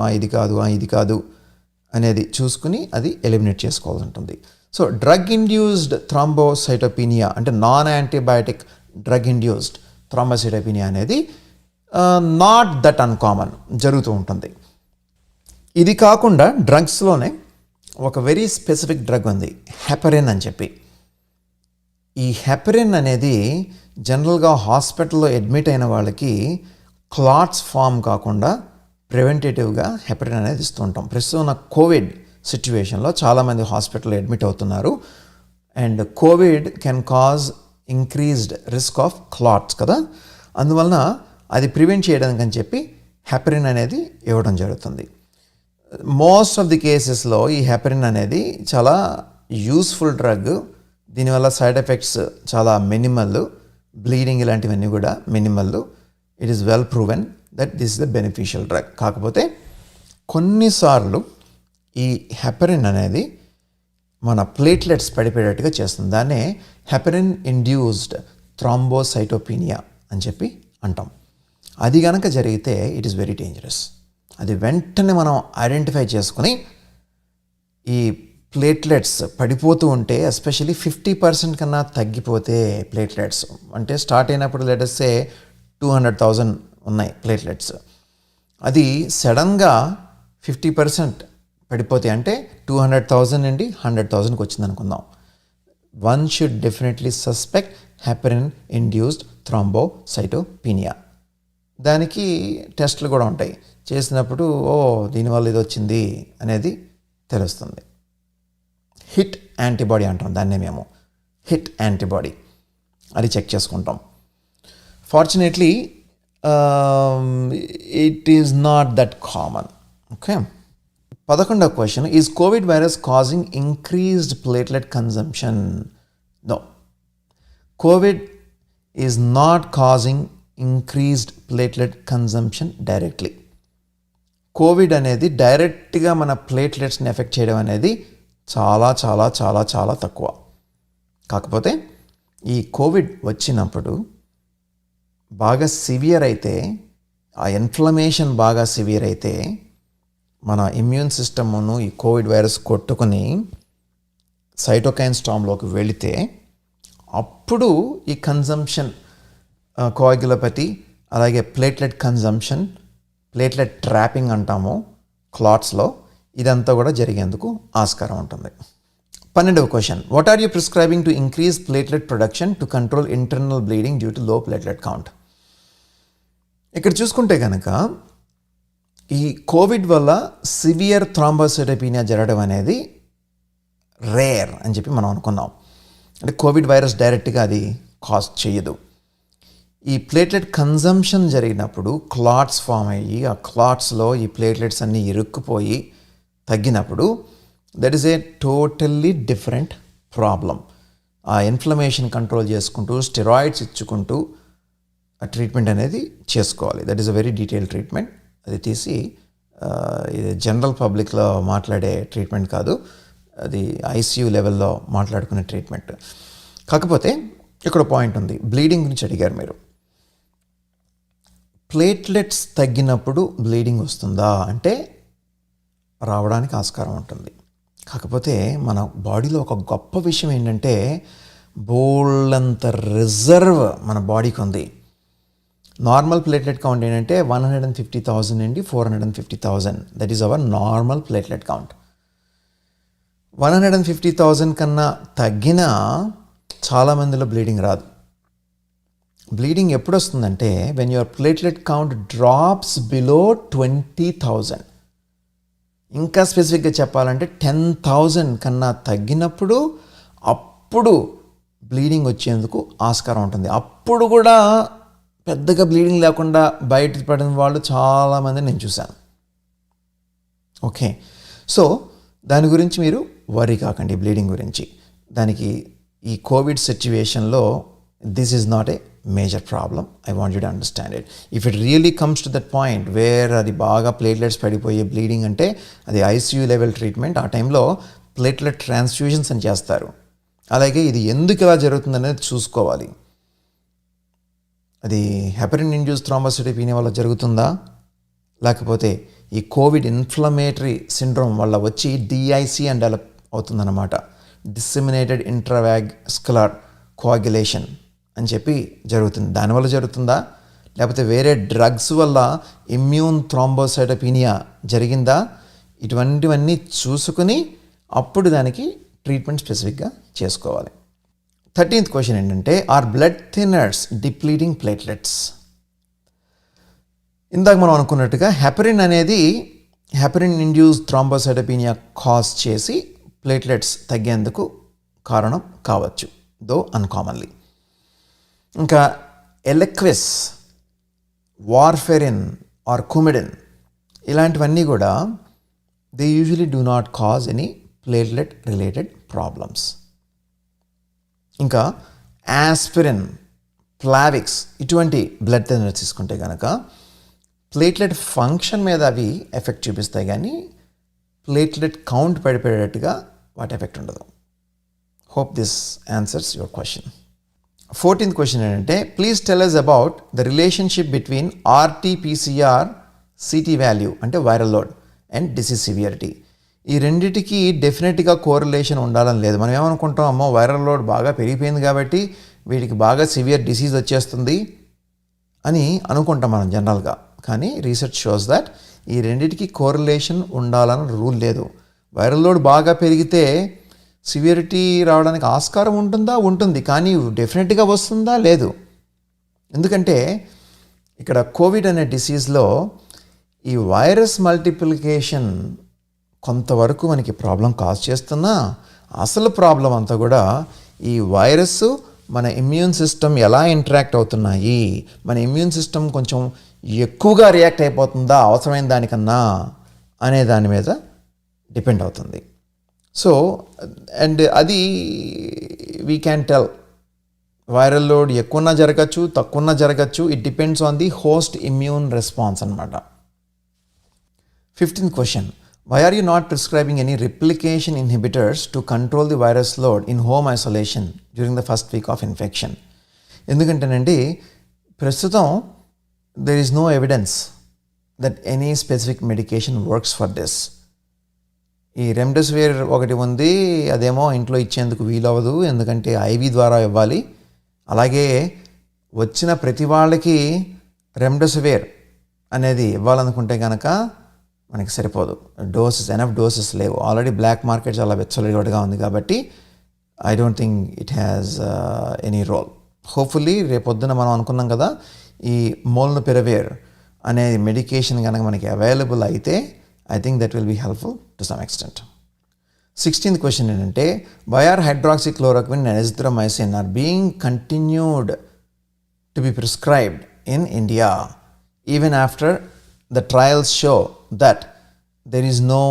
Speaker 1: అనేది చూసుకుని అది ఎలిమినేట్ చేసుకోవాల్సి ఉంటుంది. సో డ్రగ్ ఇండ్యూస్డ్ థ్రాంబోసైటోపీనియా అంటే non antibiotic drug induced thrombocytopenia అనేది నాట్ దట్ అన్కామన్, జరుగుతూ ఉంటుంది. ఇది కాకుండా డ్రగ్స్లోనే ఒక వెరీ స్పెసిఫిక్ డ్రగ్ ఉంది, హెపరిన్ అని చెప్పి. ఈ హెపరిన్ అనేది జనరల్గా హాస్పిటల్లో అడ్మిట్ అయిన వాళ్ళకి క్లాట్స్ ఫామ్ కాకుండా ప్రివెంటేటివ్గా హెపరిన్ అనేది ఇస్తూ ఉంటాం. ప్రస్తుతం ఉన్న కోవిడ్ సిచ్యువేషన్లో చాలామంది హాస్పిటల్లో అడ్మిట్ అవుతున్నారు. And COVID can cause increased risk of clots కదా. అందువలన అది ప్రివెంట్ చేయడానికి అని చెప్పి హెపరిన్ అనేది ఇవ్వడం జరుగుతుంది. మోస్ట్ ఆఫ్ ది కేసెస్లో ఈ హెపరిన్ అనేది చాలా యూస్ఫుల్ డ్రగ్. దీనివల్ల సైడ్ ఎఫెక్ట్స్ చాలా మినిమల్, బ్లీడింగ్ ఇలాంటివన్నీ కూడా minimal. It is well proven that this is the beneficial drug. కాకపోతే కొన్నిసార్లు ఈ హెపరిన్ అనేది మన ప్లేట్లెట్స్ పడిపోయేటట్టుగా చేస్తుంది. దాన్నే హెపరిన్ ఇండ్యూస్డ్ థ్రాంబోసైటోపీనియా అని చెప్పి అంటాం. అది కనుక జరిగితే ఇట్ ఈస్ వెరీ డేంజరస్. అది వెంటనే మనం ఐడెంటిఫై చేసుకుని ఈ ప్లేట్లెట్స్ పడిపోతూ ఉంటే, ఎస్పెషల్లీ 50% కన్నా తగ్గిపోతే ప్లేట్లెట్స్, అంటే స్టార్ట్ అయినప్పుడు లెటర్సే 200,000 ఉన్నాయి ప్లేట్లెట్స్, అది సడన్గా 50% పడిపోతే అంటే 200,000 నుండి 100,000కి వచ్చింది అనుకుందాం. One should definitely suspect heparin induced thrombocytopenia. దానికి టెస్టులు కూడా ఉంటాయి. చేసినప్పుడు దీనివల్ల ఇది వచ్చింది అనేది తెలుస్తుంది. హిట్ యాంటీబాడీ అంటాం దాన్నే మేము, హిట్ యాంటీబాడీ, అది చెక్ చేసుకుంటాం. Fortunately it is not that common. Okay, 11వ question, is COVID virus causing increased platelet consumption? No, COVID is not causing increased platelet consumption directly. COVID అనేది డైరెక్ట్గా మన ప్లేట్లెట్స్ని ఎఫెక్ట్ చేయడం అనేది చాలా చాలా చాలా చాలా తక్కువ. కాకపోతే ఈ కోవిడ్ వచ్చినప్పుడు బాగా సివియర్ అయితే, ఆ ఇన్ఫ్లమేషన్ బాగా సివియర్ అయితే, మన ఇమ్యూన్ సిస్టమ్ను ఈ కోవిడ్ వైరస్ కొట్టుకుని సైటోకైన్ స్టామ్లోకి వెళితే అప్పుడు ఈ కన్జంప్షన్, కోయాగ్యులోపతి, అలాగే ప్లేట్లెట్ కన్జంప్షన్, ప్లేట్లెట్ ట్రాపింగ్ అంటాము క్లాట్స్లో, ఇదంతా కూడా జరిగేందుకు ఆస్కారం ఉంటుంది. 12వ question, what are you prescribing to increase platelet production to control internal bleeding due to low platelet count? ఇక్కడ చూసుకుంటే కనుక ఈ కోవిడ్ వల్ల సివియర్ థ్రాంబోసైటోపీనియా జరగడం అనేది రేర్ అని చెప్పి మనం అనుకున్నాం. అంటే కోవిడ్ వైరస్ డైరెక్ట్గా అది కాజ్ చేయదు. ఈ ప్లేట్లెట్ కన్జంప్షన్ జరిగినప్పుడు క్లాట్స్ ఫామ్ అయ్యి, ఆ క్లాట్స్లో ఈ ప్లేట్లెట్స్ అన్నీ ఇరుక్కుపోయి తగ్గినప్పుడు that is a totally different problem. ఆ ఇన్ఫ్లమేషన్ కంట్రోల్ చేసుకుంటూ, స్టెరాయిడ్స్ ఇచ్చుకుంటూ ఆ ట్రీట్మెంట్ అనేది చేసుకోవాలి. That is a very detail treatment. అది తీసి ఇది జనరల్ పబ్లిక్లో మాట్లాడే ట్రీట్మెంట్ కాదు, అది ఐసీయూ లెవెల్లో మాట్లాడుకునే ట్రీట్మెంట్. కాకపోతే ఇక్కడ పాయింట్ ఉంది, బ్లీడింగ్ గురించి అడిగారు మీరు. ప్లేట్లెట్స్ తగ్గినప్పుడు బ్లీడింగ్ వస్తుందా అంటే రావడానికి ఆస్కారం ఉంటుంది. కాకపోతే మన బాడీలో ఒక గొప్ప విషయం ఏంటంటే బోల్డంత రిజర్వ్ మన బాడీకి ఉంది. నార్మల్ ప్లేట్లెట్ కౌంట్ ఏంటంటే 150,000 నుండి 450,000. That is our normal platelet count. 150,000 కన్నా తగ్గినా చాలామందిలో బ్లీడింగ్ రాదు. బ్లీడింగ్ ఎప్పుడు వస్తుందంటే when your platelet count drops below 20,000. ఇంకా స్పెసిఫిక్గా చెప్పాలంటే 10,000 కన్నా తగ్గినప్పుడు అప్పుడు బ్లీడింగ్ వచ్చేందుకు ఆస్కారం ఉంటుంది. అప్పుడు కూడా పెద్దగా బ్లీడింగ్ లేకుండా బయట పడిన వాళ్ళు చాలామంది నేను చూశాను. ఓకే, సో దాని గురించి మీరు వరీ కాకండి బ్లీడింగ్ గురించి. దానికి ఈ కోవిడ్ సిచ్యువేషన్లో this is not a major problem. I want you to understand it. If it really comes to that point where అది బాగా ప్లేట్లెట్స్ పడిపోయే బ్లీడింగ్ అంటే అది ఐసీయూ లెవెల్ ట్రీట్మెంట్. ఆ టైంలో ప్లేట్లెట్ ట్రాన్స్ఫ్యూజన్స్ అని చేస్తారు. అలాగే ఇది ఎందుకు ఇలా జరుగుతుందనేది చూసుకోవాలి. అది హెపరిన్ ఇండ్యూస్ థ్రాంబోసైటోపెనియా వల్ల జరుగుతుందా, లేకపోతే ఈ కోవిడ్ ఇన్ఫ్లమేటరీ సిండ్రోమ్ వల్ల వచ్చి డిఐసి అని డెవలప్ అవుతుందన్నమాట, డిస్సెమినేటెడ్ ఇంట్రావాస్కులర్ కోయాగులేషన్ అని చెప్పి జరుగుతుంది. దానివల్ల జరుగుతుందా, లేకపోతే వేరే డ్రగ్స్ వల్ల ఇమ్యూన్ థ్రాంబోసైటోపెనియా జరిగిందా, ఇటువంటివన్నీ చూసుకుని అప్పుడు దానికి ట్రీట్మెంట్ స్పెసిఫిక్గా చేసుకోవాలి. 13th క్వశ్చన్ ఏంటంటే are blood thinners depleting platelets? ఇందాక మనం అనుకున్నట్టుగా హెపరిన్ ఇండ్యూస్ థ్రాంబోసైటోపెనియా కాజ్ చేసి ప్లేట్లెట్స్ తగ్గేందుకు కారణం కావచ్చు, దో అన్కామన్లీ. ఇంకా ఎలెక్విస్, వార్ఫెరిన్ ఆర్ కుమిడిన్ ఇలాంటివన్నీ కూడా they usually do not cause any platelet related problems. ఇంకా ఆస్పిరిన్, ప్లావిక్స్ ఇటువంటి బ్లడ్ థిన్నర్స్ తీసుకుంటే కనుక ప్లేట్లెట్ ఫంక్షన్ మీద అవి ఎఫెక్ట్ చూపిస్తాయి, కానీ ప్లేట్లెట్ కౌంట్ పడిపోయేటట్టుగా వాటి ఎఫెక్ట్ ఉండదు. Hope this answers your question. 14th question ఏంటంటే please tell us about the relationship between RT-PCR CT value అంటే viral load and disease severity. ఈ రెండిటికి డెఫినెట్గా కోరిలేషన్ ఉండాలని లేదు. మనం ఏమనుకుంటాం, అమ్మో వైరల్ లోడ్ బాగా పెరిగిపోయింది కాబట్టి వీటికి బాగా సివియర్ డిసీజ్ వచ్చేస్తుంది అని అనుకుంటాం మనం జనరల్గా. కానీ రీసెర్చ్ షోస్ దట్ ఈ రెండిటికి కోరిలేషన్ ఉండాలని రూల్ లేదు. వైరల్ లోడ్ బాగా పెరిగితే సివియరిటీ రావడానికి ఆస్కారం ఉంటుందా? ఉంటుంది, కానీ డెఫినెట్గా వస్తుందా? లేదు. ఎందుకంటే ఇక్కడ కోవిడ్ అనే డిసీజ్లో ఈ వైరస్ మల్టిప్లికేషన్ కొంతవరకు మనకి ప్రాబ్లం కాజ్ చేస్తున్నా అసలు ప్రాబ్లం అంతా కూడా ఈ వైరస్ మన ఇమ్యూన్ సిస్టమ్ ఎలా ఇంటరాక్ట్ అవుతున్నాయి, మన ఇమ్యూన్ సిస్టమ్ కొంచెం ఎక్కువగా రియాక్ట్ అయిపోతుందా అవసరమైన దానికన్నా అనే దాని మీద డిపెండ్ అవుతుంది. సో అండ్ అది we can tell viral load ఎక్కువన్నా జరగచ్చు, తక్కువన్నా జరగచ్చు. It depends on the host immune response అనమాట. 15th question why are you not prescribing any replication inhibitors to control the virus load in home isolation during the first week of infection? ఎందుకంటేనండి ప్రస్తుతం there is no evidence that any specific medication works for this. ఈ remdesivir ఒకటి ఉంది, అదేమో ఇంట్లో ఇచ్చేందుకు వీలవ్వదు, ఎందుకంటే IV ద్వారా ఇవ్వాలి. అలాగే వచ్చిన ప్రతి వాళ్ళకి రెమ్డెసివిర్ అనేది ఇవ్వాలనుకుంటే కనుక మనకి సరిపోదు, ఎనఫ్ డోసెస్ లేవు. ఆల్రెడీ బ్లాక్ మార్కెట్ చాలా వెచ్చలవిడిగా ఉంది కాబట్టి I don't think it has any role. Hopefully రేపొద్దున మనం అనుకున్నాం కదా, ఈ మోల్నుపిరవిర్ అనే మెడికేషన్ కనుక మనకి అవైలబుల్ అయితే I think that will be helpful to some extent. 16th question ఏంటంటే why are hydroxychloroquine and azithromycin are being continued to be prescribed in India even after the trials show that there is no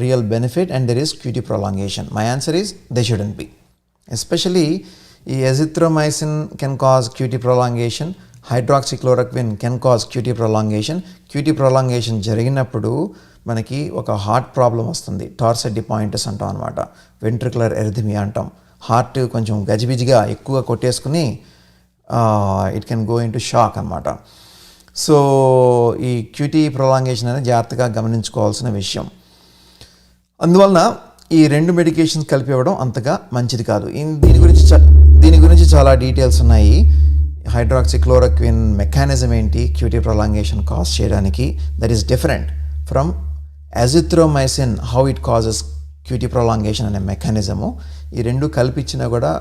Speaker 1: real benefit and there is QT prolongation? My answer is they shouldn't be. Especially ఈ azithromycin can cause QT prolongation, hydroxychloroquine can cause QT prolongation. QT prolongation జరిగినప్పుడు మనకి ఒక heart problem వస్తుంది, టార్సెట్ డిపాయింటస్ అంటాం అనమాట, ventricular ఎరిథమియా అంటాం. Heart కొంచెం గజిబిజిగా ఎక్కువగా కొట్టేసుకుని it can go into shock అనమాట. సో ఈ క్యూటీ ప్రొలాంగేషన్ అనేది జాగ్రత్తగా గమనించుకోవాల్సిన విషయం. అందువలన ఈ 2 మెడికేషన్స్ కలిపి ఇవ్వడం అంతగా మంచిది కాదు. దీని గురించి చాలా డీటెయిల్స్ ఉన్నాయి. హైడ్రాక్సిక్లోరోక్విన్ మెకానిజం ఏంటి క్యూటీ ప్రొలాంగేషన్ కాజ్ చేయడానికి, that is different from azithromycin, how it causes QT prolongation అనే మెకానిజము. ఈ 2 కల్పించినా కూడా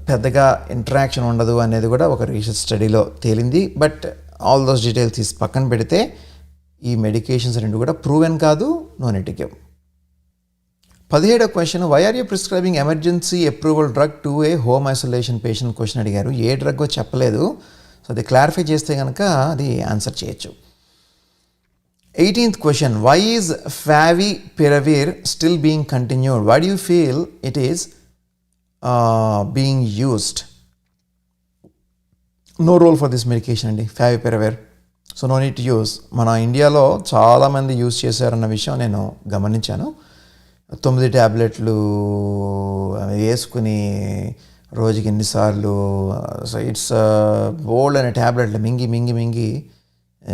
Speaker 1: పెద్దగా ఇంటరాక్షన్ ఉండదు అనేది కూడా ఒక రీసెర్చ్ స్టడీలో తేలింది. బట్ ఆల్ దోస్ డీటెయిల్స్ తీసి పక్కన పెడితే ఈ మెడికేషన్స్ 2 కూడా ప్రూవెన్ కాదు, నో నీడ్ టు గివ్. 17వ question, why are you prescribing emergency approval drug to a home isolation patient question అడిగారు. ఏ డ్రగ్గో చెప్పలేదు. సో అది క్లారిఫై చేస్తే కనుక అది ఆన్సర్ చేయొచ్చు. 18th question, why is favipiravir still being continued? Why do you feel it is being used? No role for this medication అండి, favipiravir. So no need to use. మన ఇండియాలో చాలామంది యూస్ చేశారన్న విషయం నేను గమనించాను. 9 ట్యాబ్లెట్లు వేసుకుని రోజుకి ఎన్నిసార్లు, సో ఇట్స్ బోల్డ్ అనే ట్యాబ్లెట్లు మింగి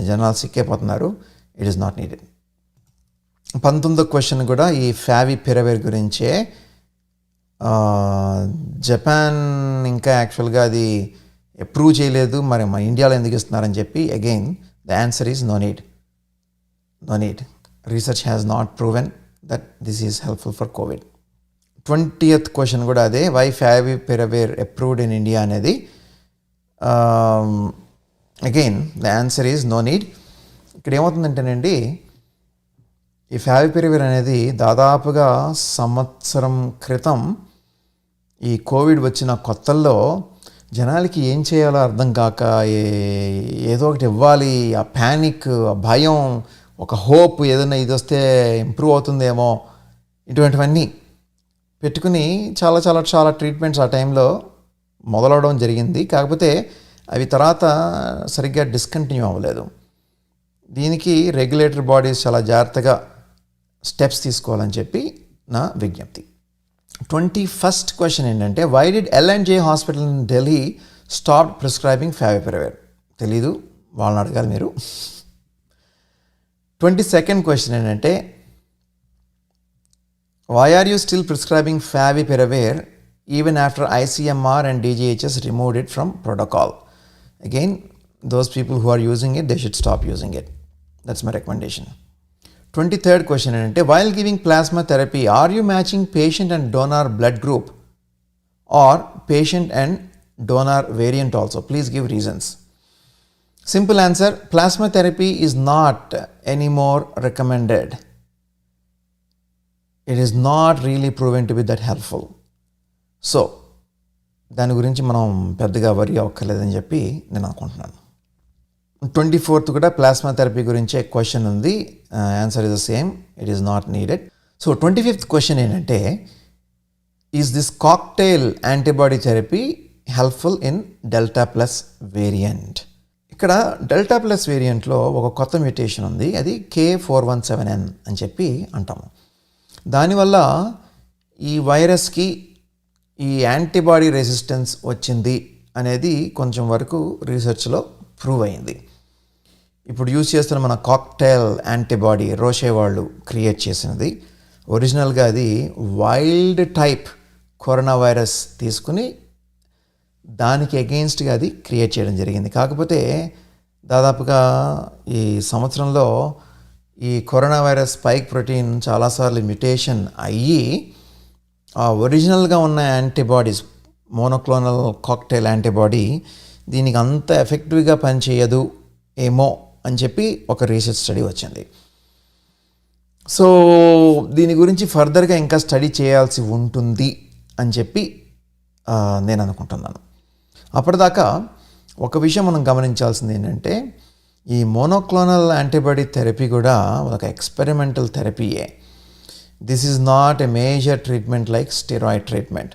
Speaker 1: జనాలు సిక్కైపోతున్నారు. It is not needed. 19వ క్వశ్చన్ కూడా ఈ ఫావిపిరవిర్ గురించే. జపాన్ ఇంకా యాక్చువల్గా అది అప్రూవ్ చేయలేదు, మరి మన ఇండియాలో ఎందుకు ఇస్తున్నారని చెప్పి again the answer is no need. Research has not proven that this is helpful for COVID. 20th question కూడా అదే, why favipiravir approved in India అనేది. Again the answer is no need. ఇక్కడ ఏమవుతుందంటేనండి, ఈ ఫావిపిరవిర్ అనేది దాదాపుగా సంవత్సరం క్రితం ఈ కోవిడ్ వచ్చిన కొత్తల్లో జనాలకి ఏం చేయాలో అర్థం కాక ఏదో ఒకటి ఇవ్వాలి, ఆ ప్యానిక్, ఆ భయం, ఒక హోప్, ఏదైనా ఇది వస్తే ఇంప్రూవ్ అవుతుందేమో, ఇటువంటివన్నీ పెట్టుకుని చాలా ట్రీట్మెంట్స్ ఆ టైంలో మొదలవడం జరిగింది. కాకపోతే అవి తర్వాత సరిగ్గా డిస్కంటిన్యూ అవ్వలేదు. దీనికి రెగ్యులేటరీ బాడీస్ చాలా జాగ్రత్తగా స్టెప్స్ తీసుకోవాలని చెప్పి నా విజ్ఞప్తి. 21st క్వశ్చన్ ఏంటంటే, why did L&J hospital in Delhi stop prescribing favipiravir? తెలీదు, వాళ్ళని అడగాలి మీరు. 22nd క్వశ్చన్ ఏంటంటే, why are you still prescribing favipiravir even after ICMR and DGHS removed it from protocol? Again, those people who are using it, they should stop using it. That's my recommendation. 23rd question ఏంటంటే, while giving plasma therapy, are you matching patient and donor blood group or patient and donor variant also? Please give reasons. Simple answer, plasma therapy is not anymore recommended. It is not really proven to be that helpful. So దాని గురించి మనం పెద్దగా వరి అవ్వక్కర్లేదని చెప్పి నేను అనుకుంటున్నాను. 24th కూడా plasma therapy గురించే క్వశ్చన్ ఉంది. Answer is the same, it is not needed. So 25th question ఏంటంటే, is this cocktail antibody therapy helpful in delta plus variant? ఇక్కడ డెల్టా ప్లస్ వేరియంట్లో ఒక కొత్త మ్యూటేషన్ ఉంది, అది K417N అని చెప్పి అంటాము. దానివల్ల ఈ వైరస్కి ఈ యాంటీబాడీ రెసిస్టెన్స్ వచ్చింది అనేది కొంచెం వరకు రీసెర్చ్లో ప్రూవ్ అయింది. ఇప్పుడు యూజ్ చేస్తున్న మన కాక్టైల్ యాంటీబాడీ రోషే వాళ్ళు క్రియేట్ చేసినది. ఒరిజినల్గా అది వైల్డ్ టైప్ కరోనా వైరస్ తీసుకుని దానికి అగెయిన్స్ట్గా అది క్రియేట్ చేయడం జరిగింది. కాకపోతే దాదాపుగా ఈ సంవత్సరంలో ఈ కరోనా వైరస్ స్పైక్ ప్రోటీన్ చాలాసార్లు మ్యుటేషన్ అయ్యి ఆ ఒరిజినల్గా ఉన్న యాంటీబాడీస్, మోనోక్లోనల్ కాక్టైల్ యాంటీబాడీ దీనికి అంత ఎఫెక్టివ్గా పనిచేయదు ఏమో అని చెప్పి ఒక రీసెర్చ్ స్టడీ వచ్చింది. సో దీని గురించి ఫర్దర్గా ఇంకా స్టడీ చేయాల్సి ఉంటుంది అని చెప్పి నేను అనుకుంటున్నాను. అప్పటిదాకా ఒక విషయం మనం గమనించాల్సింది ఏంటంటే, ఈ మోనోక్లోనల్ యాంటీబాడీ థెరపీ కూడా ఒక ఎక్స్పెరిమెంటల్ థెరపీయే. This is not a major treatment like steroid treatment.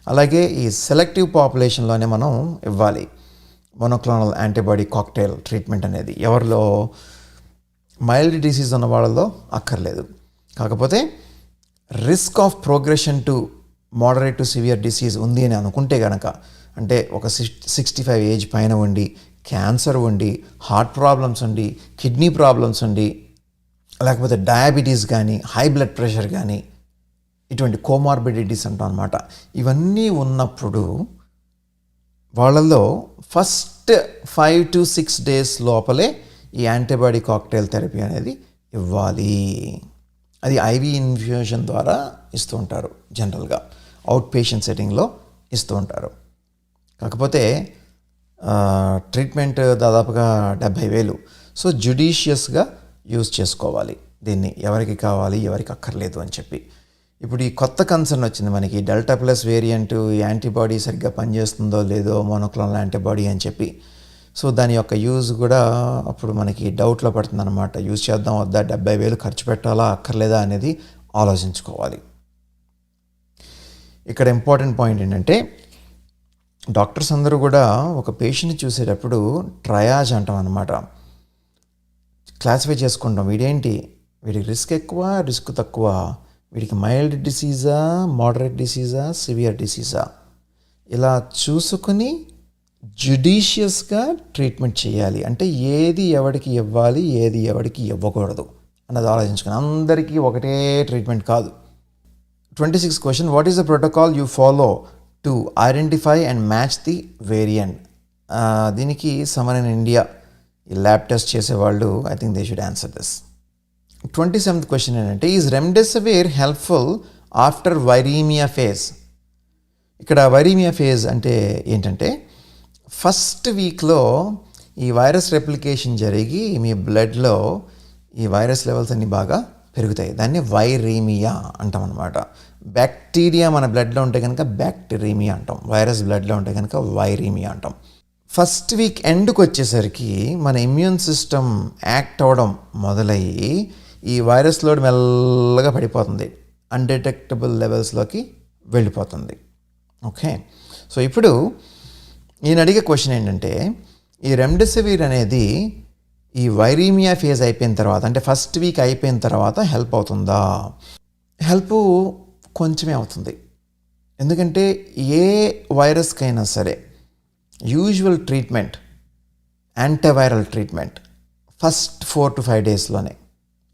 Speaker 1: అలాగే ఈ సెలెక్టివ్ పాపులేషన్లోనే మనం ఇవ్వాలి. మోనోక్లోనల్ యాంటీబాడీ కాక్టైల్ ట్రీట్మెంట్ అనేది ఎవరిలో మైల్డ్ డిసీజ్ ఉన్న వాళ్ళలో అక్కర్లేదు. కాకపోతే risk of progression to moderate to severe disease ఉంది అని అనుకుంటే కనుక, అంటే ఒక 65 ఏజ్ పైన ఉండి, క్యాన్సర్ ఉండి, హార్ట్ ప్రాబ్లమ్స్ ఉండి, కిడ్నీ ప్రాబ్లమ్స్ ఉండి, లేకపోతే డయాబెటీస్ కానీ, హై బ్లడ్ ప్రెషర్ కానీ, ఇటువంటి కోమార్బిడిటీస్ అంటాం అనమాట. ఇవన్నీ ఉన్నప్పుడు వాళ్ళలో ఫస్ట్ 5 to 6 days లోపలే ఈ యాంటీబాడీ కాక్టైల్ థెరపీ అనేది ఇవ్వాలి. అది ఐవి ఇన్ఫ్యూషన్ ద్వారా ఇస్తూ ఉంటారు, జనరల్గా అవుట్ పేషెంట్ సెట్టింగ్లో ఇస్తూ ఉంటారు. కాకపోతే ట్రీట్మెంట్ దాదాపుగా 70,000. సో జుడిషియస్గా యూజ్ చేసుకోవాలి దీన్ని, ఎవరికి కావాలి ఎవరికి అక్కర్లేదు అని చెప్పి. ఇప్పుడు ఈ కొత్త కన్సర్న్ వచ్చింది మనకి, డెల్టా ప్లస్ వేరియంట్ యాంటీబాడీ సరిగ్గా పనిచేస్తుందో లేదో మోనోక్లోనల్ యాంటీబాడీ అని చెప్పి. సో దాని యొక్క యూజ్ కూడా అప్పుడు మనకి డౌట్లో పడుతుంది అనమాట. యూజ్ చేద్దాం వద్దా, 70,000 ఖర్చు పెట్టాలా అక్కర్లేదా అనేది ఆలోచించుకోవాలి. ఇక్కడ ఇంపార్టెంట్ పాయింట్ ఏంటంటే, డాక్టర్స్ అందరూ కూడా ఒక పేషెంట్ని చూసేటప్పుడు ట్రయాజ్ అంటాం అనమాట. క్లాసిఫై చేసుకుంటాం, వీడేంటి, వీడికి రిస్క్ ఎక్కువ, రిస్క్ తక్కువ, వీడికి మైల్డ్ డిసీజా, మోడరేట్ డిసీజా, సివియర్ డిసీజా, ఇలా చూసుకుని జుడిషియస్గా ట్రీట్మెంట్ చేయాలి. అంటే ఏది ఎవరికి ఇవ్వాలి, ఏది ఎవరికి ఇవ్వకూడదు అన్నది ఆలోచించుకుని, అందరికీ ఒకటే ట్రీట్మెంట్ కాదు. 26th question, what is the protocol you follow to identify and match the variant? దీనికి someone in India ఈ ల్యాబ్ టెస్ట్ చేసేవాళ్ళు, I think they should answer this. 27th question ఏంటంటే, is remdesivir helpful after viremia phase? ఇక్కడ viremia phase అంటే ఏంటంటే, first వీక్లో ఈ virus replication జరిగి మీ బ్లడ్లో ఈ వైరస్ లెవెల్స్ అన్నీ బాగా పెరుగుతాయి. దాన్ని వైరీమియా అంటాం అనమాట. బ్యాక్టీరియా మన బ్లడ్లో ఉంటే కనుక బ్యాక్టీరియమియా అంటాం, వైరస్ బ్లడ్లో ఉంటే కనుక వైరీమియా అంటాం. ఫస్ట్ వీక్ ఎండ్కి వచ్చేసరికి మన ఇమ్యూన్ సిస్టమ్ యాక్ట్ అవ్వడం మొదలయ్యి ఈ వైరస్ లోడ్ మెల్లగా పడిపోతుంది, అన్డిటెక్టబుల్ లెవెల్స్లోకి వెళ్ళిపోతుంది. ఓకే, సో ఇప్పుడు ఈయన అడిగే క్వశ్చన్ ఏంటంటే, ఈ రెమ్డెసివిర్ అనేది ఈ వైరీమియా ఫేజ్ అయిపోయిన తర్వాత, అంటే ఫస్ట్ వీక్ అయిపోయిన తర్వాత హెల్ప్ అవుతుందా? హెల్ప్ కొంచెమే అవుతుంది. ఎందుకంటే ఏ వైరస్కైనా సరే usual treatment, antiviral treatment first 4 to 5 daysలోనే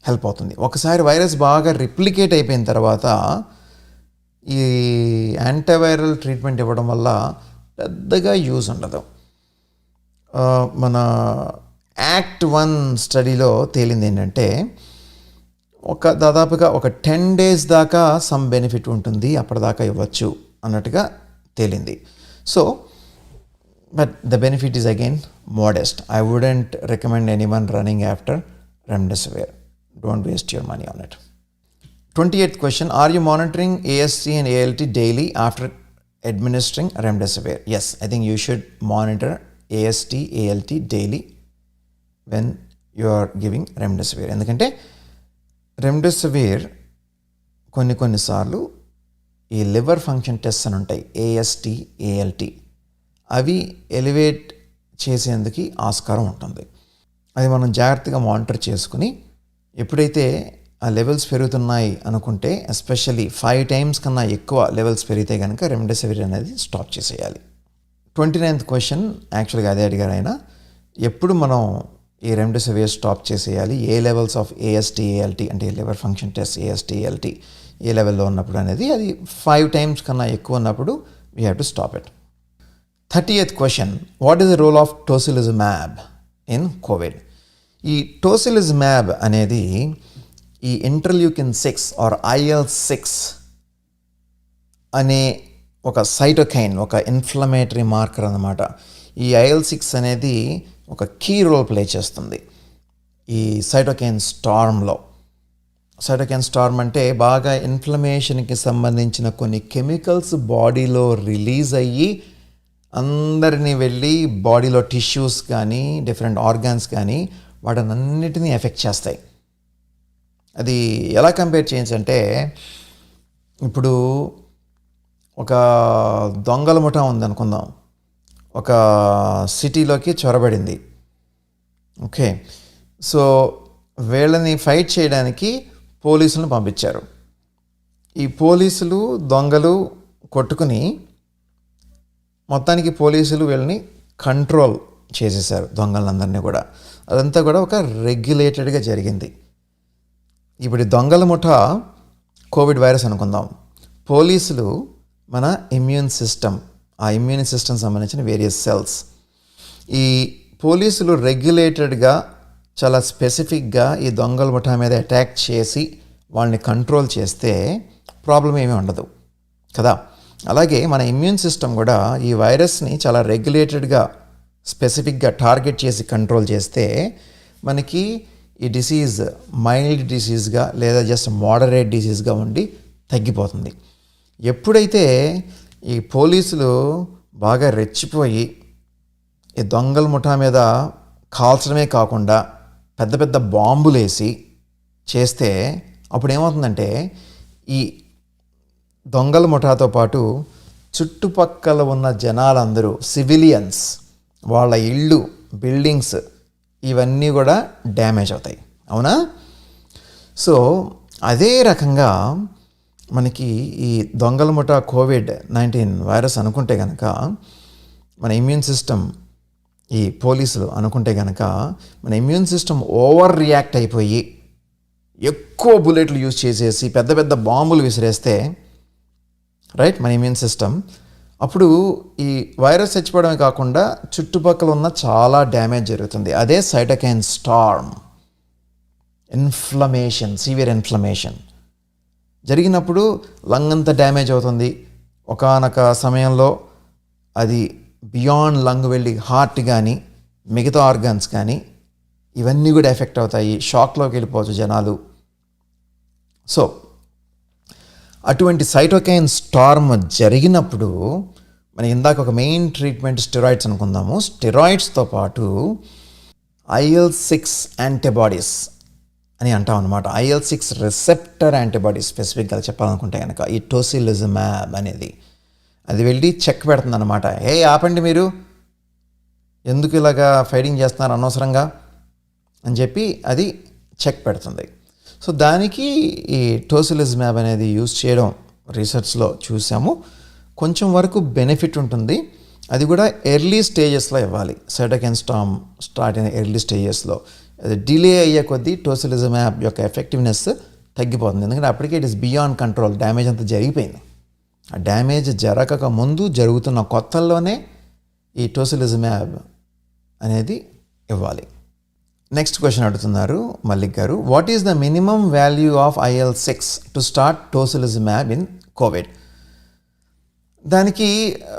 Speaker 1: హెల్ప్ అవుతుంది. ఒకసారి వైరస్ బాగా రిప్లికేట్ అయిపోయిన తర్వాత ఈ యాంటీవైరల్ ట్రీట్మెంట్ ఇవ్వడం వల్ల పెద్దగా యూజ్ ఉండదు. మన యాక్ట్ 1 స్టడీలో తేలింది ఏంటంటే, దాదాపుగా ఒక 10 days దాకా సమ్ బెనిఫిట్ ఉంటుంది, అప్పటిదాకా ఇవ్వచ్చు అన్నట్టుగా తేలింది. So but the benefit is again modest. I wouldn't recommend anyone running after remdesivir. Don't waste your money on it. 28th question, are you monitoring AST and ALT daily after administering remdesivir? Yes, I think you should monitor AST, ALT daily when you are giving remdesivir. ఎందుకంటే remdesivir కొన్నిసార్లు ఈ liver function test అని ఉంటాయి, AST, ALT, అవి elevate చేసేందుకు ఆస్కారం ఉంటుంది. అది మనం జాగ్రత్తగా మానిటర్ చేసుకుని, ఎప్పుడైతే ఆ లెవెల్స్ పెరుగుతున్నాయి అనుకుంటే, ఎస్పెషల్లీ 5 times కన్నా ఎక్కువ లెవెల్స్ పెరిగితే కనుక రెమ్డెసివిర్ అనేది స్టాప్ చేసేయాలి. 29th question యాక్చువల్గా అదే అడిగారు ఆయన, ఎప్పుడు మనం ఈ రెమ్డెసివిర్ స్టాప్ చేసేయాలి, ఏ లెవెల్స్ ఆఫ్ AST, ALT అంటే liver function test AST, ALT ఏ లెవెల్లో ఉన్నప్పుడు అనేది, అది 5 times కన్నా ఎక్కువ ఉన్నప్పుడు we have to stop it. 30th question, what is the role of tocilizumab in COVID? ఈ టోసిలిజుమాబ్ అనేది ఈ ఇంటర్ల్యూకిన్ 6 ఆర్ IL-6 అనే ఒక సైటోకైన్, ఒక ఇన్ఫ్లమేటరీ మార్కర్ అన్నమాట. ఈ IL-6 అనేది ఒక కీ రోల్ ప్లే చేస్తుంది ఈ సైటోకైన్ స్టార్మ్లో. సైటోకైన్ స్టార్మ్ అంటే బాగా ఇన్ఫ్లమేషన్కి సంబంధించిన కొన్ని కెమికల్స్ బాడీలో రిలీజ్ అయ్యి అందరినీ వెళ్ళి బాడీలో టిష్యూస్ కానీ డిఫరెంట్ ఆర్గాన్స్ కానీ వాటినన్నిటినీ ఎఫెక్ట్ చేస్తాయి. అది ఎలా కంపేర్ చేయొచ్చంటే, ఇప్పుడు ఒక దొంగల ముఠా ఉందనుకుందాం, ఒక సిటీలోకి చొరబడింది. ఓకే, సో వీళ్ళని ఫైట్ చేయడానికి పోలీసులను పంపించారు. ఈ పోలీసులు దొంగలు కొట్టుకుని మొత్తానికి పోలీసులు వీళ్ళని కంట్రోల్ చేసేసారు, దొంగలందరినీ కూడా. అదంతా కూడా ఒక రెగ్యులేటెడ్గా జరిగింది. ఇప్పుడు దొంగల ముఠా కోవిడ్ వైరస్ అనుకుందాం, పోలీసులు మన ఇమ్యూన్ సిస్టమ్, ఆ ఇమ్యూన్ సిస్టమ్ సంబంధించిన వేరియస్ సెల్స్. ఈ పోలీసులు రెగ్యులేటెడ్గా చాలా స్పెసిఫిక్గా ఈ దొంగల ముఠా మీద అటాక్ చేసి వాళ్ళని కంట్రోల్ చేస్తే ప్రాబ్లం ఏమీ ఉండదు కదా. అలాగే మన ఇమ్యూన్ సిస్టమ్ కూడా ఈ వైరస్ని చాలా రెగ్యులేటెడ్గా స్పెసిఫిక్గా టార్గెట్ చేసి కంట్రోల్ చేస్తే మనకి ఈ డిసీజ్ మైల్డ్ డిసీజ్గా లేదా జస్ట్ మోడరేట్ డిసీజ్గా ఉండి తగ్గిపోతుంది. ఎప్పుడైతే ఈ పోలీసులు బాగా రెచ్చిపోయి ఈ దొంగల ముఠా మీద కాల్చడమే కాకుండా పెద్ద పెద్ద బాంబులు వేసి చేస్తే అప్పుడు ఏమవుతుందంటే ఈ దొంగల ముఠాతో పాటు చుట్టుపక్కల ఉన్న జనాలందరూ, సివిలియన్స్, వాళ్ళ ఇళ్ళు, బిల్డింగ్స్ ఇవన్నీ కూడా డ్యామేజ్ అవుతాయి. అవునా? సో అదే రకంగా మనకి ఈ దొంగల ముఠా COVID-19 వైరస్ అనుకుంటే కనుక మన ఇమ్యూన్ సిస్టమ్, ఈ పోలీసులు అనుకుంటే కనుక మన ఇమ్యూన్ సిస్టమ్ ఓవర్ రియాక్ట్ అయిపోయి ఎక్కువ బుల్లెట్లు యూజ్ చేసేసి పెద్ద పెద్ద బాంబులు విసిరేస్తే రైట్ మన ఇమ్యూన్ సిస్టమ్, అప్పుడు ఈ వైరస్ చచ్చిపోవడమే కాకుండా చుట్టుపక్కల ఉన్న చాలా డ్యామేజ్ జరుగుతుంది. అదే cytokine Storm, inflammation, severe inflammation జరిగినప్పుడు లంగ్ అంతా డ్యామేజ్ అవుతుంది. ఒకానొక సమయంలో అది బియాండ్ లంగ్ వెళ్ళి హార్ట్ కానీ మిగతా ఆర్గాన్స్ కానీ ఇవన్నీ కూడా ఎఫెక్ట్ అవుతాయి. షాక్లోకి వెళ్ళిపోవచ్చు జనాలు. సో అటువంటి సైటోకైన్ స్టార్మ్ జరిగినప్పుడు మనం ఇందాక ఒక మెయిన్ ట్రీట్మెంట్ స్టెరాయిడ్స్ అనుకుందాము. స్టెరాయిడ్స్తో పాటు IL-6 యాంటీబాడీస్ అని అంటాం అనమాట. IL-6 రిసెప్టర్ యాంటీబాడీస్ స్పెసిఫిక్గా చెప్పాలనుకుంటే కనుక ఈ టోసిలిజుమాబ్ అనేది అది వెళ్ళి చెక్ పెడుతుంది అనమాట. ఆపండి, మీరు ఎందుకు ఇలాగా ఫైటింగ్ చేస్తున్నారు అనవసరంగా అని చెప్పి అది చెక్ పెడుతుంది. సో దానికి ఈ టోసిలిజుమాబ్ అనేది యూజ్ చేయడం రీసెర్చ్లో చూసాము. కొంచెం వరకు బెనిఫిట్ ఉంటుంది. అది కూడా ఎర్లీ స్టేజెస్లో ఇవ్వాలి. సైటోకైన్ స్టార్మ్ స్టార్ట్ అయిన ఎర్లీ స్టేజెస్లో. అది డిలే అయ్యే కొద్దీ టోసిలిజుమాబ్ యొక్క ఎఫెక్టివ్నెస్ తగ్గిపోతుంది. ఎందుకంటే అప్పటికే it is beyond control, damage అంతా జరిగిపోయింది. ఆ డ్యామేజ్ జరగక ముందు జరుగుతున్న కొత్తల్లోనే ఈ టోసిలిజుమాబ్ అనేది ఇవ్వాలి. నెక్స్ట్ క్వశ్చన్ అడుగుతున్నారు మల్లిక్ గారు, what is the minimum value of IL-6 to start tocilizumab in COVID? దానికి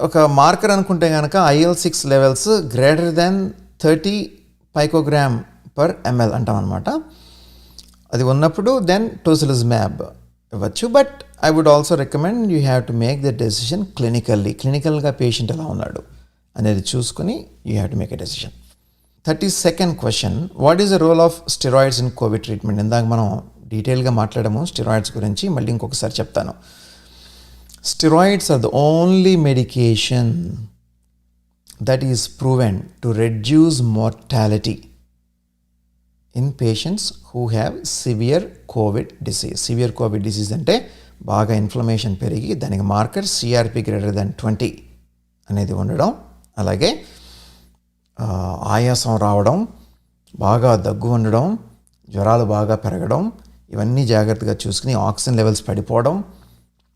Speaker 1: ఒక మార్కర్ అనుకుంటే కనుక IL-6 levels greater than 30 picogram per ml అంటాం అనమాట. అది ఉన్నప్పుడు దెన్ టోసిలిజుమాబ్ ఇవ్వచ్చు. But I would also recommend you have to make the decision క్లినికల్గా పేషెంట్ ఎలా ఉన్నాడు అనేది చూసుకొని you have to make a decision. 32nd question, what is the role of steroids in COVID treatment? ఇందాక మనం డీటెయిల్గా మాట్లాడాము స్టెరాయిడ్స్ గురించి, మళ్ళీ ఇంకొకసారి చెప్తాను. Steroids are the only medication that is proven to reduce mortality in patients who have severe COVID disease. Severe COVID disease అంటే బాగా ఇన్ఫ్లమేషన్ పెరిగి దానికి మార్కర్ CRP గ్రేటర్ దెన్ 20 అనేది ఉండడం, అలాగే ఆయాసం రావడం, బాగా దగ్గు ఉండడం, జ్వరాలు బాగా పెరగడం, ఇవన్నీ జాగ్రత్తగా చూసుకుని ఆక్సిజన్ లెవెల్స్ పడిపోవడం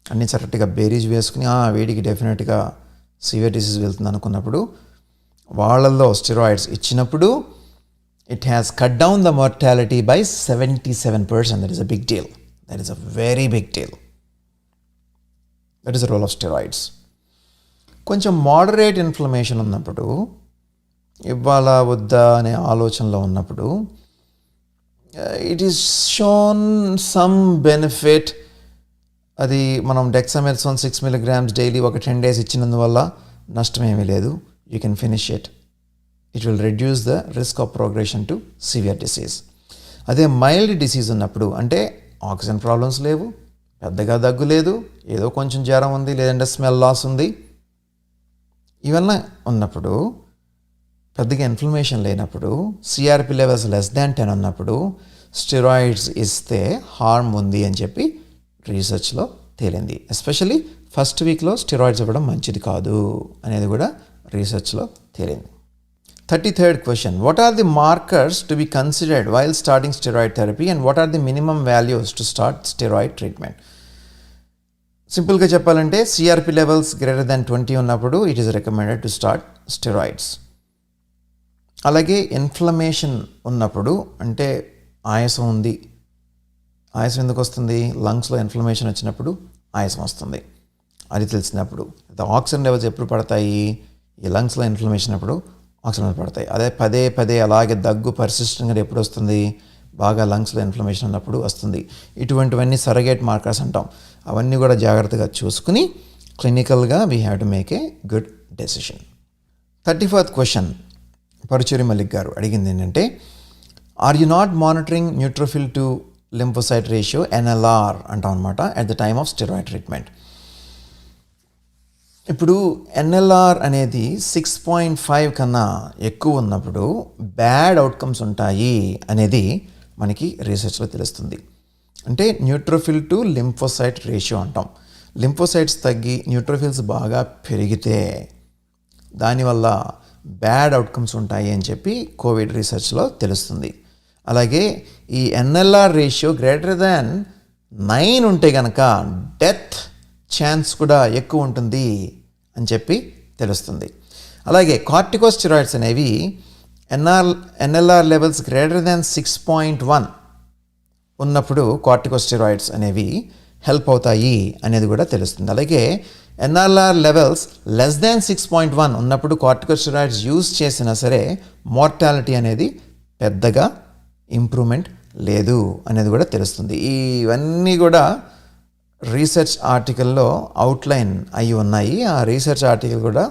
Speaker 1: అన్నీ కరెక్ట్గా బేరీజ్ వేసుకుని వీడికి డెఫినెట్గా సివియర్ డిసీజ్ వెళ్తుంది అనుకున్నప్పుడు వాళ్ళల్లో స్టెరాయిడ్స్ ఇచ్చినప్పుడు it has cut down the mortality by 77%. That is a big deal. That is a very big deal. That is the role of steroids. కొంచెం మోడరేట్ ఇన్ఫ్లమేషన్ ఉన్నప్పుడు, ఇవ్వాలా వద్దా అనే ఆలోచనలో ఉన్నప్పుడు, it is shown some benefit. అది మనం dexamethasone 6 mg daily ఒక 10 days ఇచ్చినందువల్ల నష్టమేమీ లేదు. You can finish it. It will reduce the risk of progression to severe disease. అదే మైల్డ్ డిసీజ్ ఉన్నప్పుడు, అంటే ఆక్సిజన్ ప్రాబ్లమ్స్ లేవు, పెద్దగా దగ్గు లేదు, ఏదో కొంచెం జ్వరం ఉంది, లేదంటే స్మెల్ లాస్ ఉంది, ఇవన్నీ ఉన్నప్పుడు, పెద్దగా ఇన్ఫ్లమేషన్ లేనప్పుడు, సిఆర్పి లెవెల్స్ లెస్ దాన్ 10 ఉన్నప్పుడు స్టెరాయిడ్స్ ఇస్తే హార్మ్ ఉంది అని చెప్పి రీసెర్చ్లో తేలింది. ఎస్పెషల్లీ ఫస్ట్ వీక్లో స్టెరాయిడ్స్ ఇవ్వడం మంచిది కాదు అనేది కూడా రీసెర్చ్లో తేలింది. 33rd question, what are the markers to be considered while starting steroid therapy and what are the minimum values to start steroid treatment? సింపుల్గా చెప్పాలంటే సిఆర్పి లెవెల్స్ గ్రేటర్ దాన్ 20 ఉన్నప్పుడు it is recommended to start steroids. అలాగే inflammation ఉన్నప్పుడు, అంటే ఆయాసం ఉంది, ఆయాసం ఎందుకు వస్తుంది? లంగ్స్లో ఇన్ఫ్లమేషన్ వచ్చినప్పుడు ఆయాసం వస్తుంది, అది తెలిసినప్పుడు. ఆక్సిజన్ లెవెల్స్ ఎప్పుడు పడతాయి? ఈ లంగ్స్లో ఇన్ఫ్లమేషన్ అప్పుడు ఆక్సిజన్ లెవెల్స్ పడతాయి. అదే పదే పదే అలాగే దగ్గు పర్సిస్టెంట్గా ఎప్పుడు వస్తుంది? బాగా లంగ్స్లో ఇన్ఫ్లమేషన్ ఉన్నప్పుడు వస్తుంది. ఇటువంటివన్నీ సరగేట్ మార్కర్స్ అంటాం. అవన్నీ కూడా జాగ్రత్తగా చూసుకుని క్లినికల్గా we have to make a good decision. 34th question, Paruchuri Mallik గారు అడిగింది ఏంటంటే, are you not monitoring neutrophil to lymphocyte ratio NLR అంటాం అనమాట at the time of steroid treatment. ఇప్పుడు ఎన్ఎల్ఆర్ అనేది 6.5 కన్నా ఎక్కువ ఉన్నప్పుడు బ్యాడ్ అవుట్కమ్స్ ఉంటాయి అనేది మనకి రీసెర్చ్లో తెలుస్తుంది. అంటే న్యూట్రోఫిల్ టు లింఫోసైట్ రేషియో అంటాం. లింఫోసైట్స్ తగ్గి న్యూట్రోఫిల్స్ బాగా పెరిగితే దానివల్ల బ్యాడ్ అవుట్కమ్స్ ఉంటాయి అని చెప్పి కోవిడ్ రీసెర్చ్లో తెలుస్తుంది. అలాగే ఈ ఎన్ఎల్ఆర్ రేషియో గ్రేటర్ దాన్ 9 ఉంటే కనుక డెత్ ఛాన్స్ కూడా ఎక్కువ ఉంటుంది అని చెప్పి తెలుస్తుంది. అలాగే కార్టికోస్టెరాయిడ్స్ అనేవి ఎన్ఎల్ఆర్ లెవెల్స్ గ్రేటర్ దాన్ 6.1 ఉన్నప్పుడు కార్టికోస్టెరాయిడ్స్ అనేవి హెల్ప్ అవుతాయి అనేది కూడా తెలుస్తుంది. అలాగే ఎన్ఎల్ఆర్ లెవెల్స్ లెస్ దాన్ 6.1 ఉన్నప్పుడు కార్టికోస్టెరాయిడ్స్ యూజ్ చేసినా సరే మోర్టాలిటీ అనేది పెద్దగా ఇంప్రూవ్మెంట్ లేదు అనేది కూడా తెలుస్తుంది. ఇవన్నీ కూడా రీసెర్చ్ ఆర్టికల్లో అవుట్లైన్ అయి ఉన్నాయి. ఆ రీసెర్చ్ ఆర్టికల్ కూడా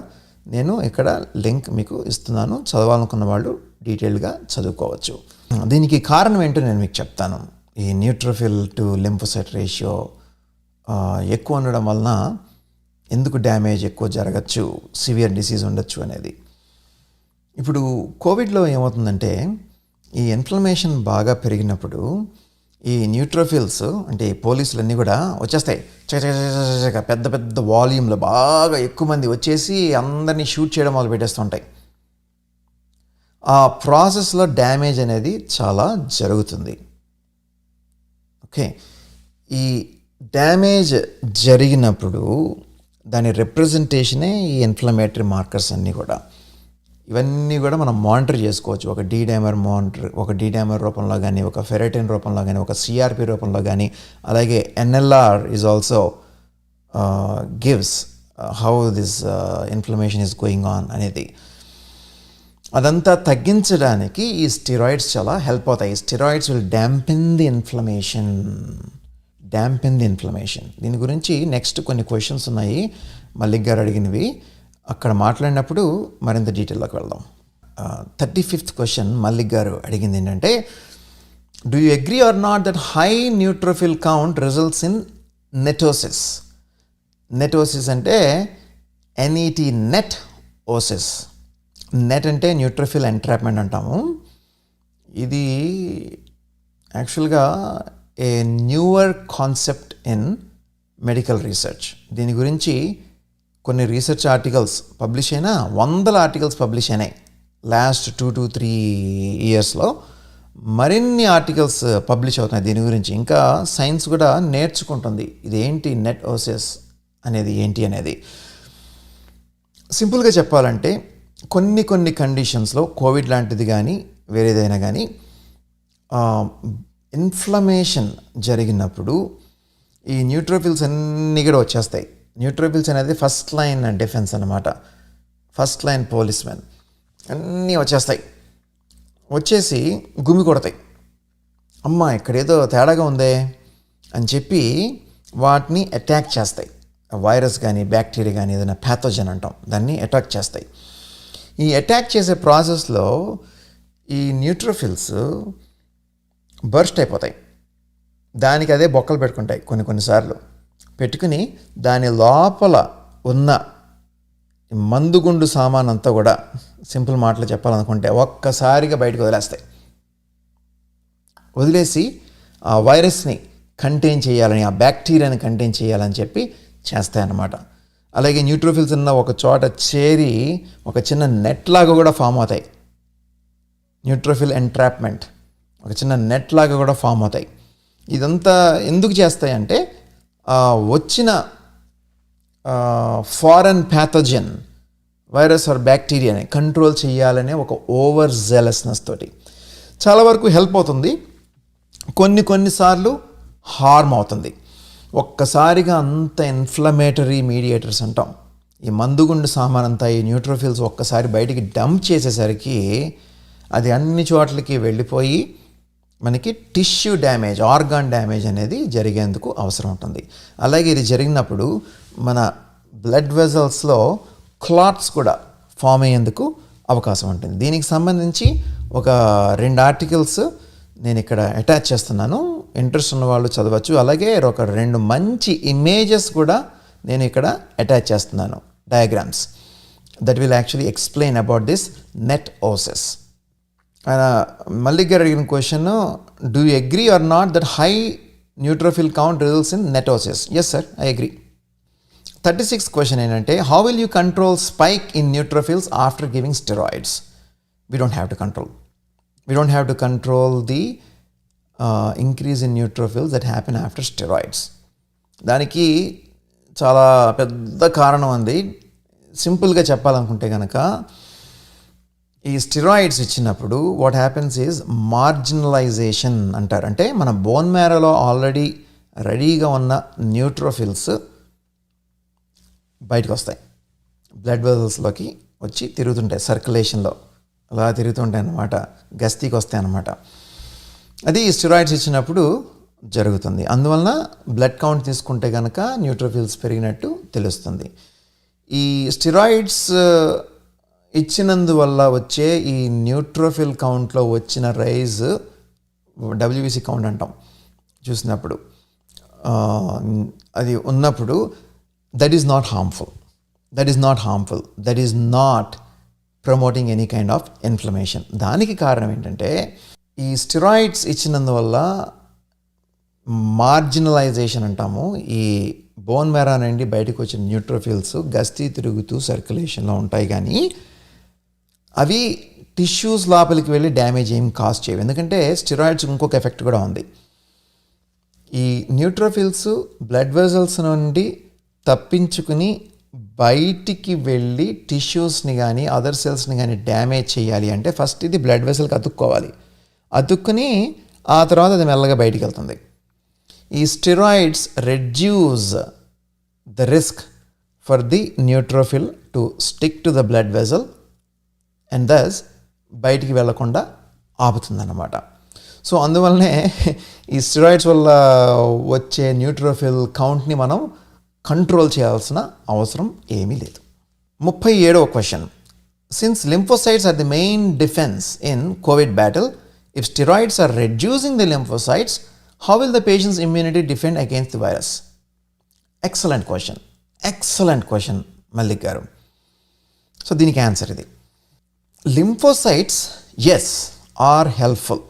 Speaker 1: నేను ఇక్కడ లింక్ మీకు ఇస్తున్నాను, చదవాలనుకున్న వాళ్ళు డీటెయిల్గా చదువుకోవచ్చు. దీనికి కారణం ఏంటో నేను మీకు చెప్తాను. ఈ న్యూట్రోఫిల్ టు లింఫోసైట్ రేషియో ఎక్కువ ఉండడం వలన ఎందుకు డ్యామేజ్ ఎక్కువ జరగచ్చు, సివియర్ డిసీజ్ ఉండొచ్చు అనేది. ఇప్పుడు కోవిడ్లో ఏమవుతుందంటే, ఈ ఇన్ఫ్లమేషన్ బాగా పెరిగినప్పుడు ఈ న్యూట్రోఫిల్స్ అంటే పోలీసులన్నీ కూడా వచ్చేస్తాయి, పెద్ద పెద్ద వాల్యూమ్లో బాగా ఎక్కువ మంది వచ్చేసి అందరినీ షూట్ చేయడం మొదలు పెట్టేస్తుంటాయి. ఆ ప్రాసెస్లో డ్యామేజ్ అనేది చాలా జరుగుతుంది. ఓకే, ఈ డ్యామేజ్ జరిగినప్పుడు దాని రిప్రజెంటేషనే ఈ ఇన్ఫ్లమేటరీ మార్కర్స్ అన్నీ కూడా. ఇవన్నీ కూడా మనం మానిటర్ చేసుకోవచ్చు. ఒక డీడైమర్ మానిటర్, ఒక డీడైమర్ రూపంలో కానీ, ఒక ఫెరటిన్ రూపంలో కానీ, ఒక సిఆర్పి రూపంలో కానీ. అలాగే NLR is also gives how this inflammation is going on అనేది. అదంతా తగ్గించడానికి ఈ స్టెరాయిడ్స్ చాలా హెల్ప్ అవుతాయి. Steroids will dampen the inflammation. దీని గురించి నెక్స్ట్ కొన్ని క్వశ్చన్స్ ఉన్నాయి మల్లిక్ గారు అడిగినవి, అక్కడ మాట్లాడినప్పుడు మరింత డీటెయిల్లోకి వెళ్దాం. 35th క్వశ్చన్ మల్లిక్ గారు అడిగింది ఏంటంటే, do you agree or not that high neutrophil count results in NETosis? NETosis అంటే ఎన్ఈటి నెట్ ఓసిస్. నెట్ అంటే న్యూట్రోఫిల్ ఎంట్రాప్మెంట్ అంటాము. ఇది యాక్చువల్గా a newer concept in medical research. దీని గురించి కొన్ని రీసెర్చ్ ఆర్టికల్స్ పబ్లిష్ అయినా, 100 ఆర్టికల్స్ పబ్లిష్ అయినాయి లాస్ట్ 2 to 3 ఇయర్స్లో. మరిన్ని ఆర్టికల్స్ పబ్లిష్ అవుతున్నాయి దీని గురించి. ఇంకా సైన్స్ కూడా నేర్చుకుంటుంది ఇదేంటి నెట్ ఓసిస్ అనేది ఏంటి అనేది. సింపుల్గా చెప్పాలంటే కొన్ని కండిషన్స్లో కోవిడ్ లాంటిది కానీ వేరేదైనా కానీ ఇన్ఫ్లమేషన్ జరిగినప్పుడు ఈ న్యూట్రోఫిల్స్ అన్నీ కూడా వచ్చేస్తాయి. న్యూట్రోఫిల్స్ అనేది ఫస్ట్ లైన్ డిఫెన్స్ అన్నమాట, ఫస్ట్ లైన్ పోలీస్మెన్. అన్నీ వచ్చేసి గుమి కొడతాయి. అమ్మ ఇక్కడేదో తేడాగా ఉందే అని చెప్పి వాటిని అటాక్ చేస్తాయి. వైరస్ కానీ బ్యాక్టీరియా కానీ ఏదైనా ప్యాథోజన్ అంటాం, దాన్ని అటాక్ చేస్తాయి. ఈ అటాక్ చేసే ప్రాసెస్లో ఈ న్యూట్రోఫిల్స్ బర్స్ట్ అయిపోతాయి. దానికి అదే బొక్కలు పెట్టుకుంటాయి కొన్నిసార్లు. పెట్టుకుని దాని లోపల ఉన్న మందుగుండు సామాన్ అంతా కూడా సింపుల్ మాటలు చెప్పాలనుకుంటే ఒక్కసారిగా బయటకు వదిలేసి ఆ వైరస్ని కంటైన్ చేయాలని, ఆ బ్యాక్టీరియాని కంటైన్ చేయాలని చెప్పి చేస్తాయన్నమాట. అలాగే న్యూట్రోఫిల్స్ ఉన్న ఒక చోట చేరి ఒక చిన్న నెట్ లాగా కూడా ఫామ్ అవుతాయి. న్యూట్రోఫిల్ ఎంట్రాప్మెంట్, ఒక చిన్న నెట్ లాగా కూడా ఫామ్ అవుతాయి. ఇదంతా ఎందుకు చేస్తాయంటే వచ్చిన ఫారెన్ ప్యాథోజన్ వైరస్ ఆర్ బ్యాక్టీరియాని కంట్రోల్ చేయాలనే ఒక ఓవర్ జెలస్నెస్ తోటి చాలా వరకు హెల్ప్ అవుతుంది. కొన్నిసార్లు హార్మ్ అవుతుంది. ఒక్కసారిగా అంత ఇన్ఫ్లమేటరీ మీడియేటర్స్ అంటాం, ఈ మందుగుండు సామాన్ అంతా, ఈ న్యూట్రోఫిల్స్ ఒక్కసారి బయటికి డంప్ చేసేసరికి అది అన్ని చోట్లకి వెళ్ళిపోయి మనకి టిష్యూ డ్యామేజ్, ఆర్గాన్ డ్యామేజ్ అనేది జరిగేందుకు అవసరం ఉంటుంది. అలాగే ఇది జరిగినప్పుడు మన బ్లడ్ వెజల్స్లో క్లాట్స్ కూడా ఫామ్ అయ్యేందుకు అవకాశం ఉంటుంది. దీనికి సంబంధించి ఒక 2 ఆర్టికల్స్ నేను ఇక్కడ అటాచ్ చేస్తున్నాను, ఇంట్రెస్ట్ ఉన్న వాళ్ళు చదవచ్చు. అలాగే ఒక 2 మంచి ఇమేజెస్ కూడా నేను ఇక్కడ అటాచ్ చేస్తున్నాను, diagrams that will actually explain about this NETosis. Mallik గారు అడిగిన question, do you agree or not that high neutrophil count results in NETosis? Yes sir, I agree. 36th question ఏంటంటే, how will you control spike in neutrophils after giving steroids? We don't have to control the increase in neutrophils that happen after steroids. దానికి చాలా పెద్ద కారణం ఉంది. సింపుల్గా చెప్పాలనుకుంటే కనుక, ఈ స్టెరాయిడ్స్ ఇచ్చినప్పుడు వాట్ హ్యాపెన్స్ ఈజ్ మార్జినలైజేషన్ అంటారు. అంటే మన బోన్ మ్యారోలో ఆల్రెడీ రెడీగా ఉన్న న్యూట్రోఫిల్స్ బయటకు వస్తాయి, బ్లడ్ వెజల్స్లోకి వచ్చి తిరుగుతుంటాయి, సర్క్యులేషన్లో అలా తిరుగుతుంటాయి అన్నమాట, గస్తీకి వస్తాయి అన్నమాట. అది స్టెరాయిడ్స్ ఇచ్చినప్పుడు జరుగుతుంది. అందువలన బ్లడ్ కౌంట్ తీసుకుంటే కనుక న్యూట్రోఫిల్స్ పెరిగినట్టు తెలుస్తుంది. ఈ స్టెరాయిడ్స్ ఇచ్చినందువల్ల వచ్చే ఈ న్యూట్రోఫిల్ కౌంట్లో వచ్చిన రైజ్, డబ్ల్యూబీసీ కౌంట్ అంటాం చూసినప్పుడు, అది ఉన్నప్పుడు that is not harmful, that is not promoting any kind of inflammation. దానికి కారణం ఏంటంటే, ఈ స్టెరాయిడ్స్ ఇచ్చినందువల్ల మార్జినలైజేషన్ అంటాము, ఈ బోన్ మ్యారో నుండి బయటకు వచ్చిన న్యూట్రోఫిల్స్ గస్తీ తిరుగుతూ సర్క్యులేషన్లో ఉంటాయి, కానీ అవి టిష్యూస్ లోపలికి వెళ్ళి డ్యామేజ్ ఏం కాజ్ చేయవు. ఎందుకంటే స్టెరాయిడ్స్ ఇంకొక ఎఫెక్ట్ కూడా ఉంది. ఈ న్యూట్రోఫిల్స్ బ్లడ్ వెజల్స్ నుండి తప్పించుకుని బయటికి వెళ్ళి టిష్యూస్ని కానీ అదర్ సెల్స్ని కానీ డ్యామేజ్ చేయాలి అంటే ఫస్ట్ ఇది బ్లడ్ వెసల్కి అతుక్కుని ఆ తర్వాత అది మెల్లగా బయటికి వెళ్తుంది. ఈ steroids reduce the risk for the neutrophil to stick to the blood vessel and thus బయటికి వెళ్లకుండా ఆపుతుందన్నమాట. సో అందువల్లనే ఈ స్టెరాయిడ్స్ వల్ల వచ్చే న్యూట్రోఫిల్ కౌంట్ని మనం కంట్రోల్ చేయాల్సిన అవసరం ఏమీ లేదు. 37వ question, since lymphocytes are the main defence in COVID battle, if steroids are reducing the lymphocytes, how will the patient's immunity defend against the virus? Excellent question Mallik గారు. సో దీనికి ఆన్సర్ ఇది. Lymphocytes yes are helpful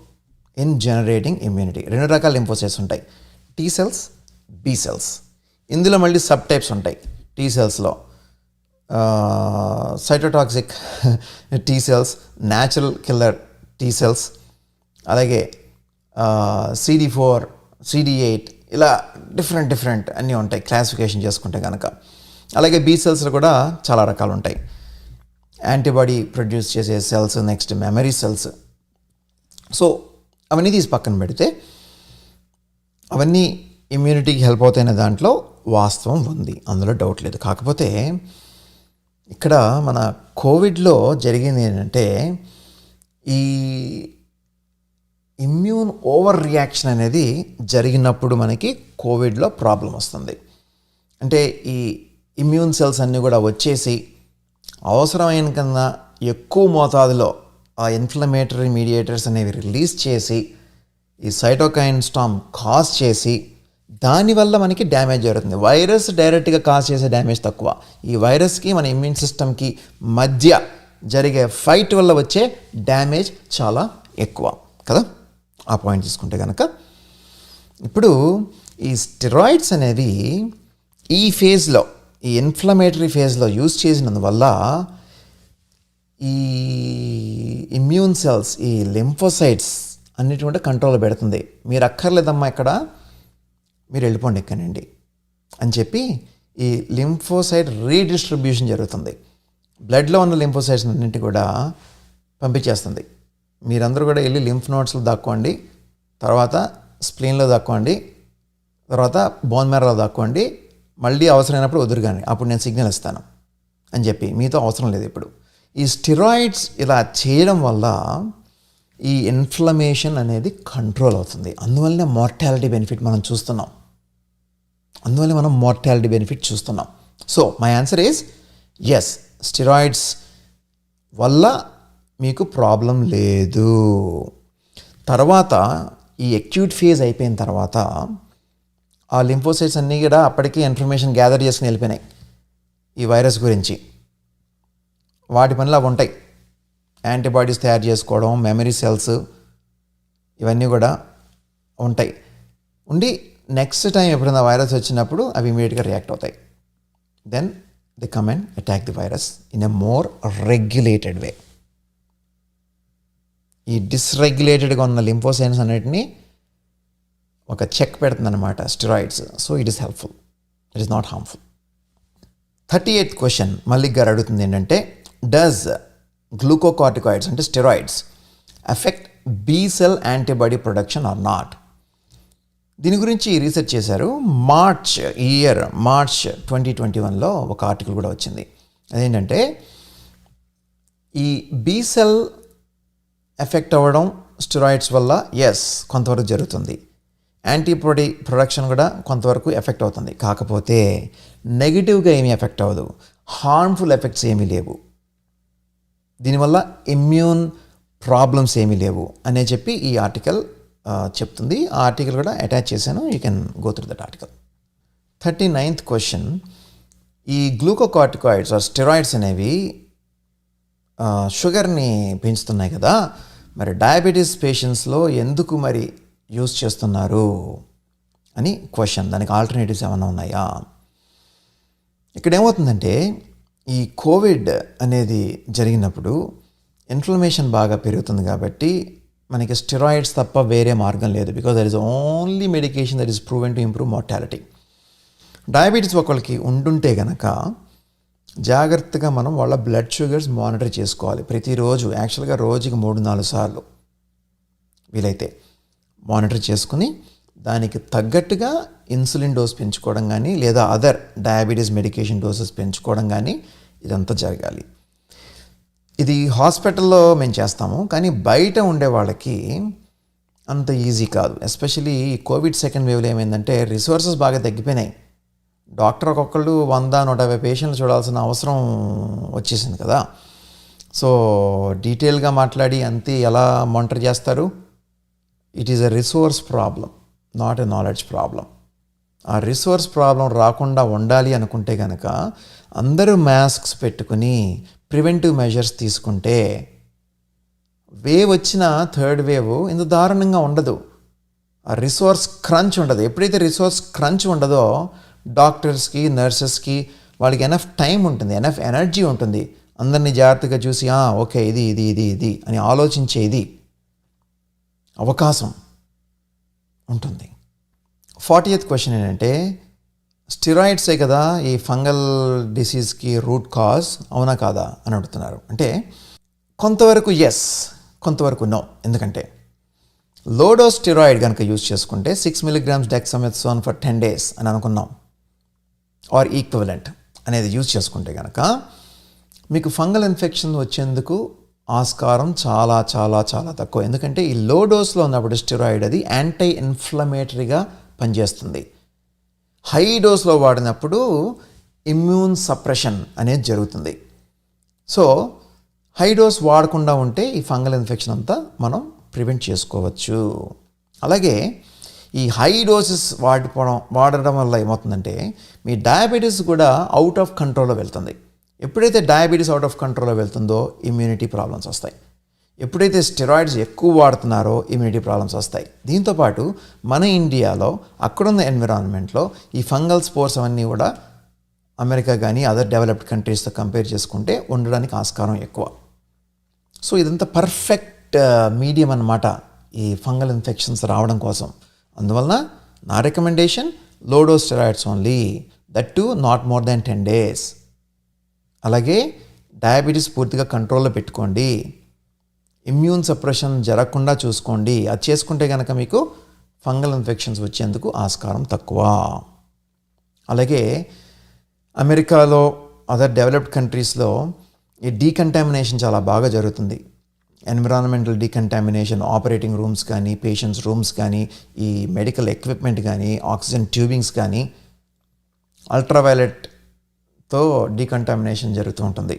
Speaker 1: in generating immunity. 2 రకాల lymphocytes ఉంటాయి, T cells, B cells. ఇందులో మళ్ళీ subtypes ఉంటాయి. T సెల్స్లో cytotoxic T cells, natural killer T cells, అలాగే CD4, CD8 ఇలా డిఫరెంట్ అన్నీ ఉంటాయి క్లాసిఫికేషన్ చేసుకుంటే కనుక. అలాగే బి సెల్స్లో కూడా చాలా రకాలు ఉంటాయి, యాంటీబాడీ ప్రొడ్యూస్ చేసే cells, next memory cells. So అవన్నీ తీసి పక్కన పెడితే అవన్నీ ఇమ్యూనిటీకి హెల్ప్ అవుతాయనే దాంట్లో వాస్తవం ఉంది, అందులో డౌట్ లేదు. కాకపోతే ఇక్కడ మన కోవిడ్లో జరిగింది ఏంటంటే, ఈ ఇమ్యూన్ ఓవర్ రియాక్షన్ అనేది జరిగినప్పుడు మనకి కోవిడ్లో ప్రాబ్లం వస్తుంది. అంటే ఈ ఇమ్యూన్ సెల్స్ అన్నీ కూడా వచ్చేసి అవసరమైన కన్నా ఎక్కువ మోతాదులో ఆ ఇన్ఫ్లమేటరీ మీడియేటర్స్ అనేవి రిలీజ్ చేసి ఈ సైటోకైన్ స్టార్మ్ కాజ్ చేసి దానివల్ల మనకి డ్యామేజ్ జరుగుతుంది. వైరస్ డైరెక్ట్గా కాజ్ చేసే డ్యామేజ్ తక్కువ, ఈ వైరస్కి మన ఇమ్యూన్ సిస్టమ్కి మధ్య జరిగే ఫైట్ వల్ల వచ్చే డ్యామేజ్ చాలా ఎక్కువ కదా. ఆ పాయింట్ తీసుకుంటే కనుక ఇప్పుడు ఈ స్టెరాయిడ్స్ అనేవి ఈ ఫేజ్లో, ఈ ఇన్ఫ్లమేటరీ ఫేజ్లో యూజ్ చేసినందువల్ల ఈ ఇమ్యూన్ సెల్స్, ఈ లింఫోసైట్స్ అన్నిటి కూడా కంట్రోల్లో పెడుతుంది. మీరు అక్కర్లేదమ్మా ఇక్కడ, మీరు వెళ్ళిపోండి ఎక్కనండి అని చెప్పి ఈ లింఫోసైట్ రీడిస్ట్రిబ్యూషన్ జరుగుతుంది. బ్లడ్లో ఉన్న లింఫోసైట్స్ అన్నింటి కూడా పంపించేస్తుంది. మీరందరూ కూడా వెళ్ళి లింఫ్ నోడ్స్లో దాక్కోండి, తర్వాత స్ప్లీన్లో దాక్కోండి, తర్వాత బోన్ మ్యారోలో దాక్కోండి, మళ్ళీ అవసరమైనప్పుడు వదురుగాని అప్పుడు నేను సిగ్నల్ ఇస్తాను అని చెప్పి, మీతో అవసరం లేదు ఇప్పుడు. ఈ స్టెరాయిడ్స్ ఇలా చేయడం వల్ల ఈ ఇన్ఫ్లమేషన్ అనేది కంట్రోల్ అవుతుంది. అందువల్లనే మార్టాలిటీ బెనిఫిట్ మనం చూస్తున్నాం. So my answer is yes, steroids వల్ల మీకు ప్రాబ్లం లేదు. తర్వాత ఈ అక్యూట్ ఫేజ్ అయిపోయిన తర్వాత ఆ లింఫోసైట్స్ అన్నీ కూడా అప్పటికే ఇన్ఫర్మేషన్ గ్యాదర్ చేసుకుని వెళ్ళిపోయినాయి ఈ వైరస్ గురించి. వాటి పనులు అవి ఉంటాయి, యాంటీబాడీస్ తయారు చేసుకోవడం, మెమరీ సెల్స్ ఇవన్నీ కూడా ఉంటాయి. ఉండి నెక్స్ట్ టైం ఎప్పుడైనా వైరస్ వచ్చినప్పుడు అవి ఇమీడియట్గా రియాక్ట్ అవుతాయి. Then the come and attack the virus in a more regulated way. ఈ డిస్రెగ్యులేటెడ్గా ఉన్న లింఫోసైట్స్ అన్నిటినీ ఒక చెక్ పెడుతుంది అనమాట steroids. So it is helpful, it is not harmful. 38th question Mallik గారు అడుగుతుంది ఏంటంటే, డస్ గ్లూకోకార్టికాయిడ్స్ అంటే steroids affect B cell antibody production or not? దీని గురించి రీసెర్చ్ చేశారు. మార్చ్ 2021లో ఒక ఆర్టికల్ కూడా వచ్చింది. అదేంటంటే ఈ బీ సెల్ ఎఫెక్ట్ అవ్వడం స్టెరాయిడ్స్ వల్ల ఎస్ కొంతవరకు జరుగుతుంది, యాంటీబాడీ ప్రొడక్షన్ కూడా కొంతవరకు ఎఫెక్ట్ అవుతుంది. కాకపోతే నెగిటివ్గా ఏమీ ఎఫెక్ట్ అవ్వదు, హార్మ్ఫుల్ ఎఫెక్ట్స్ ఏమీ లేవు, దీనివల్ల ఇమ్యూన్ ప్రాబ్లమ్స్ ఏమీ లేవు అనే చెప్పి ఈ ఆర్టికల్ చెప్తుంది. ఆ ఆర్టికల్ కూడా అటాచ్ చేశాను, you can go through that article. 39th question, ఈ గ్లూకోకార్టికాయిడ్స్ ఆర్ స్టెరాయిడ్స్ అనేవి షుగర్ని పెంచుతున్నాయి కదా, మరి డయాబెటీస్ పేషెంట్స్లో ఎందుకు మరి యూజ్ చేస్తున్నారు అని క్వశ్చన్. దానికి ఆల్టర్నేటివ్స్ ఏమైనా ఉన్నాయా? ఇక్కడ ఏమవుతుందంటే ఈ కోవిడ్ అనేది జరిగినప్పుడు ఇన్ఫ్లమేషన్ బాగా పెరుగుతుంది కాబట్టి మనకి స్టెరాయిడ్స్ తప్ప వేరే మార్గం లేదు. Because that is only medication that is proven to improve mortality. Diabetes ఒకరికి ఉండుంటే కనుక జాగ్రత్తగా మనం వాళ్ళ బ్లడ్ షుగర్స్ మానిటర్ చేసుకోవాలి ప్రతిరోజు. యాక్చువల్గా రోజుకి 3-4 సార్లు వీలైతే మానిటర్ చేసుకుని దానికి తగ్గట్టుగా ఇన్సులిన్ డోస్ పెంచుకోవడం కానీ లేదా అదర్ డయాబెటీస్ మెడికేషన్ డోసెస్ పెంచుకోవడం కానీ ఇదంతా జరగాలి. ఇది హాస్పిటల్లో మేము చేస్తాము, కానీ బయట ఉండే వాళ్ళకి అంత ఈజీ కాదు. ఎస్పెషలీ కోవిడ్ సెకండ్ వేవ్లో ఏమైందంటే రిసోర్సెస్ బాగా తగ్గిపోయినాయి. డాక్టర్ ఒక్కొక్కళ్ళు 100-150 పేషెంట్లు చూడాల్సిన అవసరం వచ్చేసింది కదా. సో డీటెయిల్గా మాట్లాడి అంతే ఎలా మానిటర్ చేస్తారు? It is a resource problem, not a knowledge problem. ఆ రిసోర్స్ ప్రాబ్లం రాకుండా ఉండాలి అనుకుంటే కనుక అందరూ మాస్క్స్ పెట్టుకుని ప్రివెంటివ్ మెజర్స్ తీసుకుంటే వేవ్ వచ్చిన థర్డ్ వేవ్ ఇంత దారుణంగా ఉండదు. ఆ రిసోర్స్ క్రంచ్ ఉండదు. ఎప్పుడైతే రిసోర్స్ క్రంచ్ ఉండదో డాక్టర్స్కి, నర్సెస్కి వాళ్ళకి ఎనఫ్ టైం ఉంటుంది, ఎనఫ్ ఎనర్జీ ఉంటుంది. అందరినీ జాగ్రత్తగా చూసి ఓకే ఇది ఇది ఇది ఇది అని ఆలోచించేది అవకాశం ఉంటుంది. 40th క్వశ్చన్ ఏంటంటే, స్టెరాయిడ్సే కదా ఈ ఫంగల్ డిసీజ్కి రూట్ కాజ్, అవునా కాదా అని అడుగుతున్నారు. అంటే కొంతవరకు ఎస్, కొంతవరకు నో. ఎందుకంటే లో డోస్ స్టెరాయిడ్ కనుక యూజ్ చేసుకుంటే 6 mg డెక్సామెథాసోన్ ఫర్ 10 days అని అనుకున్నాం, ఆర్ ఈక్వివలెంట్ అనేది యూజ్ చేసుకుంటే కనుక మీకు ఫంగల్ ఇన్ఫెక్షన్ వచ్చేందుకు ఆస్కారం చాలా చాలా చాలా తక్కువ. ఎందుకంటే ఈ లో డోస్లో ఉన్నప్పుడు స్టెరాయిడ్ అది యాంటీ ఇన్ఫ్లమేటరీగా పనిచేస్తుంది. హై డోస్లో వాడినప్పుడు ఇమ్యూన్ సప్రెషన్ అనేది జరుగుతుంది. సో హై డోస్ వాడకుండా ఉంటే ఈ ఫంగల్ ఇన్ఫెక్షన్ అంతా మనం ప్రివెంట్ చేసుకోవచ్చు. అలాగే ఈ హై డోసెస్ వాడడం వల్ల ఏమవుతుందంటే మీ డయాబెటీస్ కూడా అవుట్ ఆఫ్ కంట్రోల్లో వెళ్తుంది. ఎప్పుడైతే డయాబెటీస్ అవుట్ ఆఫ్ కంట్రోల్లో వెళ్తుందో ఇమ్యూనిటీ ప్రాబ్లమ్స్ వస్తాయి. ఎప్పుడైతే స్టెరాయిడ్స్ ఎక్కువ వాడుతున్నారో ఇమ్యూనిటీ ప్రాబ్లమ్స్ వస్తాయి. దీంతోపాటు మన ఇండియాలో అక్కడున్న ఎన్విరాన్మెంట్లో ఈ ఫంగల్ స్పోర్స్ అవన్నీ కూడా అమెరికా కానీ అదర్ డెవలప్డ్ కంట్రీస్తో కంపేర్ చేసుకుంటే ఉండడానికి ఆస్కారం ఎక్కువ. సో ఇదంతా పర్ఫెక్ట్ మీడియం అన్నమాట ఈ ఫంగల్ ఇన్ఫెక్షన్స్ రావడం కోసం. అందువలన నా recommendation low dose steroids only, that to not more than 10 days. అలాగే డయాబెటీస్ పూర్తిగా కంట్రోల్లో పెట్టుకోండి. ఇమ్యూన్ సప్రెషన్ జరగకుండా చూసుకోండి. అది చేసుకుంటే కనుక మీకు ఫంగల్ ఇన్ఫెక్షన్స్ వచ్చేందుకు ఆస్కారం తక్కువ. అలాగే అమెరికాలో అదర్ డెవలప్డ్ కంట్రీస్లో ఈ డీకంటామినేషన్ చాలా బాగా జరుగుతుంది. ఎన్విరాన్మెంటల్ డీకంటామినేషన్, ఆపరేటింగ్ రూమ్స్ కానీ, పేషెంట్స్ రూమ్స్ కానీ, ఈ మెడికల్ ఎక్విప్మెంట్ కానీ, ఆక్సిజన్ ట్యూబింగ్స్ కానీ అల్ట్రావైలెట్తో డీకంటామినేషన్ జరుగుతూ ఉంటుంది.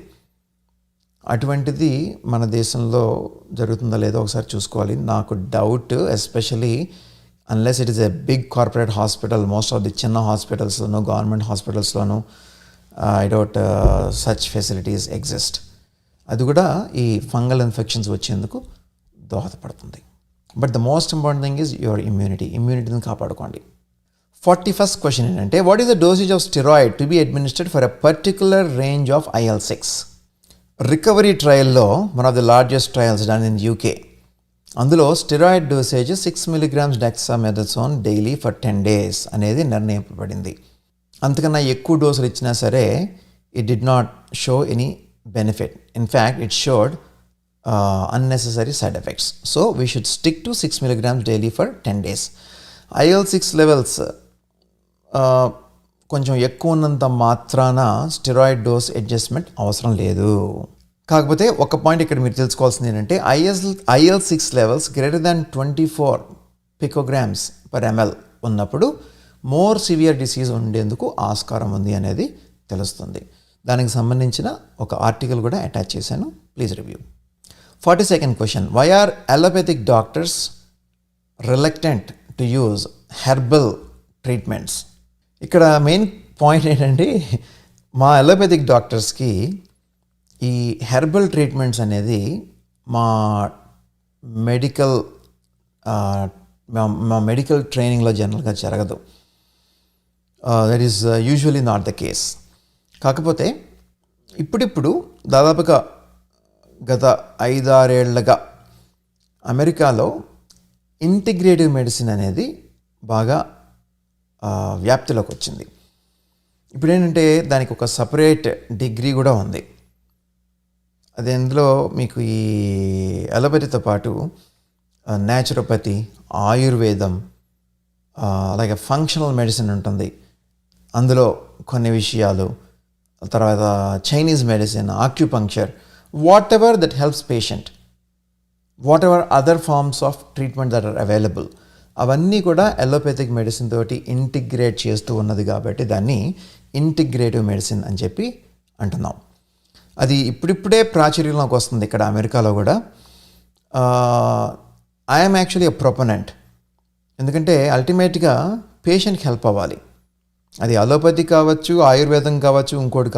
Speaker 1: అటువంటిది మన దేశంలో జరుగుతుందో లేదో ఒకసారి చూసుకోవాలి. నాకు doubt, especially unless it is a big corporate hospital, most of the చిన్న హాస్పిటల్స్లోనూ గవర్నమెంట్ హాస్పిటల్స్లోనూ I don't such facilities exist. అది కూడా ఈ ఫంగల్ ఇన్ఫెక్షన్స్ వచ్చేందుకు దోహదపడుతుంది. But the most important thing is your ఇమ్యూనిటీని కాపాడుకోండి. 41st క్వశ్చన్ ఏంటంటే, what is the dosage of steroid to be administered for a particular range of IL-6? Recovery ట్రయల్లో one of the largest trials done in UK, అందులో steroid dosage 6 mg dexamethasone daily for 10 days అనేది నిర్ణయింపబడింది. అంతకన్నా ఎక్కువ డోసులు ఇచ్చినా సరే it did not show any benefit. In fact it showed unnecessary side effects. So we should stick to 6 mg daily for 10 days. IL-6 levels కొంచెం ఎక్కువ ఉన్నంత మాత్రాన స్టెరాయిడ్ డోస్ అడ్జస్ట్మెంట్ అవసరం లేదు. కాకపోతే ఒక పాయింట్ ఇక్కడ మీరు తెలుసుకోవాల్సింది ఏంటంటే, IL-6 లెవెల్స్ గ్రేటర్ దాన్ 24 picograms per ml ఉన్నప్పుడు మోర్ సివియర్ డిసీజ్ ఉండేందుకు ఆస్కారం ఉంది అనేది తెలుస్తుంది. దానికి సంబంధించిన ఒక ఆర్టికల్ కూడా అటాచ్ చేశాను, please review. 42nd question, why are allopathic doctors reluctant to use herbal treatments? ఇక్కడ మెయిన్ పాయింట్ ఏంటంటే, మా అలోపతిక్ డాక్టర్స్కి ఈ హెర్బల్ ట్రీట్మెంట్స్ అనేది మా మెడికల్ ట్రైనింగ్లో జనరల్గా జరగదు. That is usually not the case. కాకపోతే ఇప్పుడిప్పుడు దాదాపుగా గత 5-6 ఏళ్లుగా అమెరికాలో ఇంటిగ్రేటివ్ మెడిసిన్ అనేది బాగా వ్యాప్తిలోకి వచ్చింది. ఇప్పుడు ఏంటంటే దానికి ఒక సపరేట్ డిగ్రీ కూడా ఉంది. అది ఎందులో మీకు ఈ అలోపతితో పాటు న్యాచురోపతి, ఆయుర్వేదం, అలాగే ఫంక్షనల్ మెడిసిన్ ఉంటుంది, అందులో కొన్ని విషయాలు, తర్వాత Chinese medicine, acupuncture, whatever that helps patient, whatever other forms of treatment that are available, అవన్నీ కూడా అలోపతిక్ మెడిసిన్ తోటి ఇంటిగ్రేట్ చేస్తూ ఉన్నది కాబట్టి దాన్ని ఇంటిగ్రేటివ్ మెడిసిన్ అని చెప్పి అంటున్నాం. అది ఇప్పుడిప్పుడే ప్రాచుర్యంలోకి వస్తుంది ఇక్కడ అమెరికాలో కూడా. I'm actually a proponent. ఎందుకంటే అల్టిమేట్గా పేషెంట్కి హెల్ప్ అవ్వాలి. అది అలోపతి కావచ్చు, ఆయుర్వేదం కావచ్చు, ఇంకోటి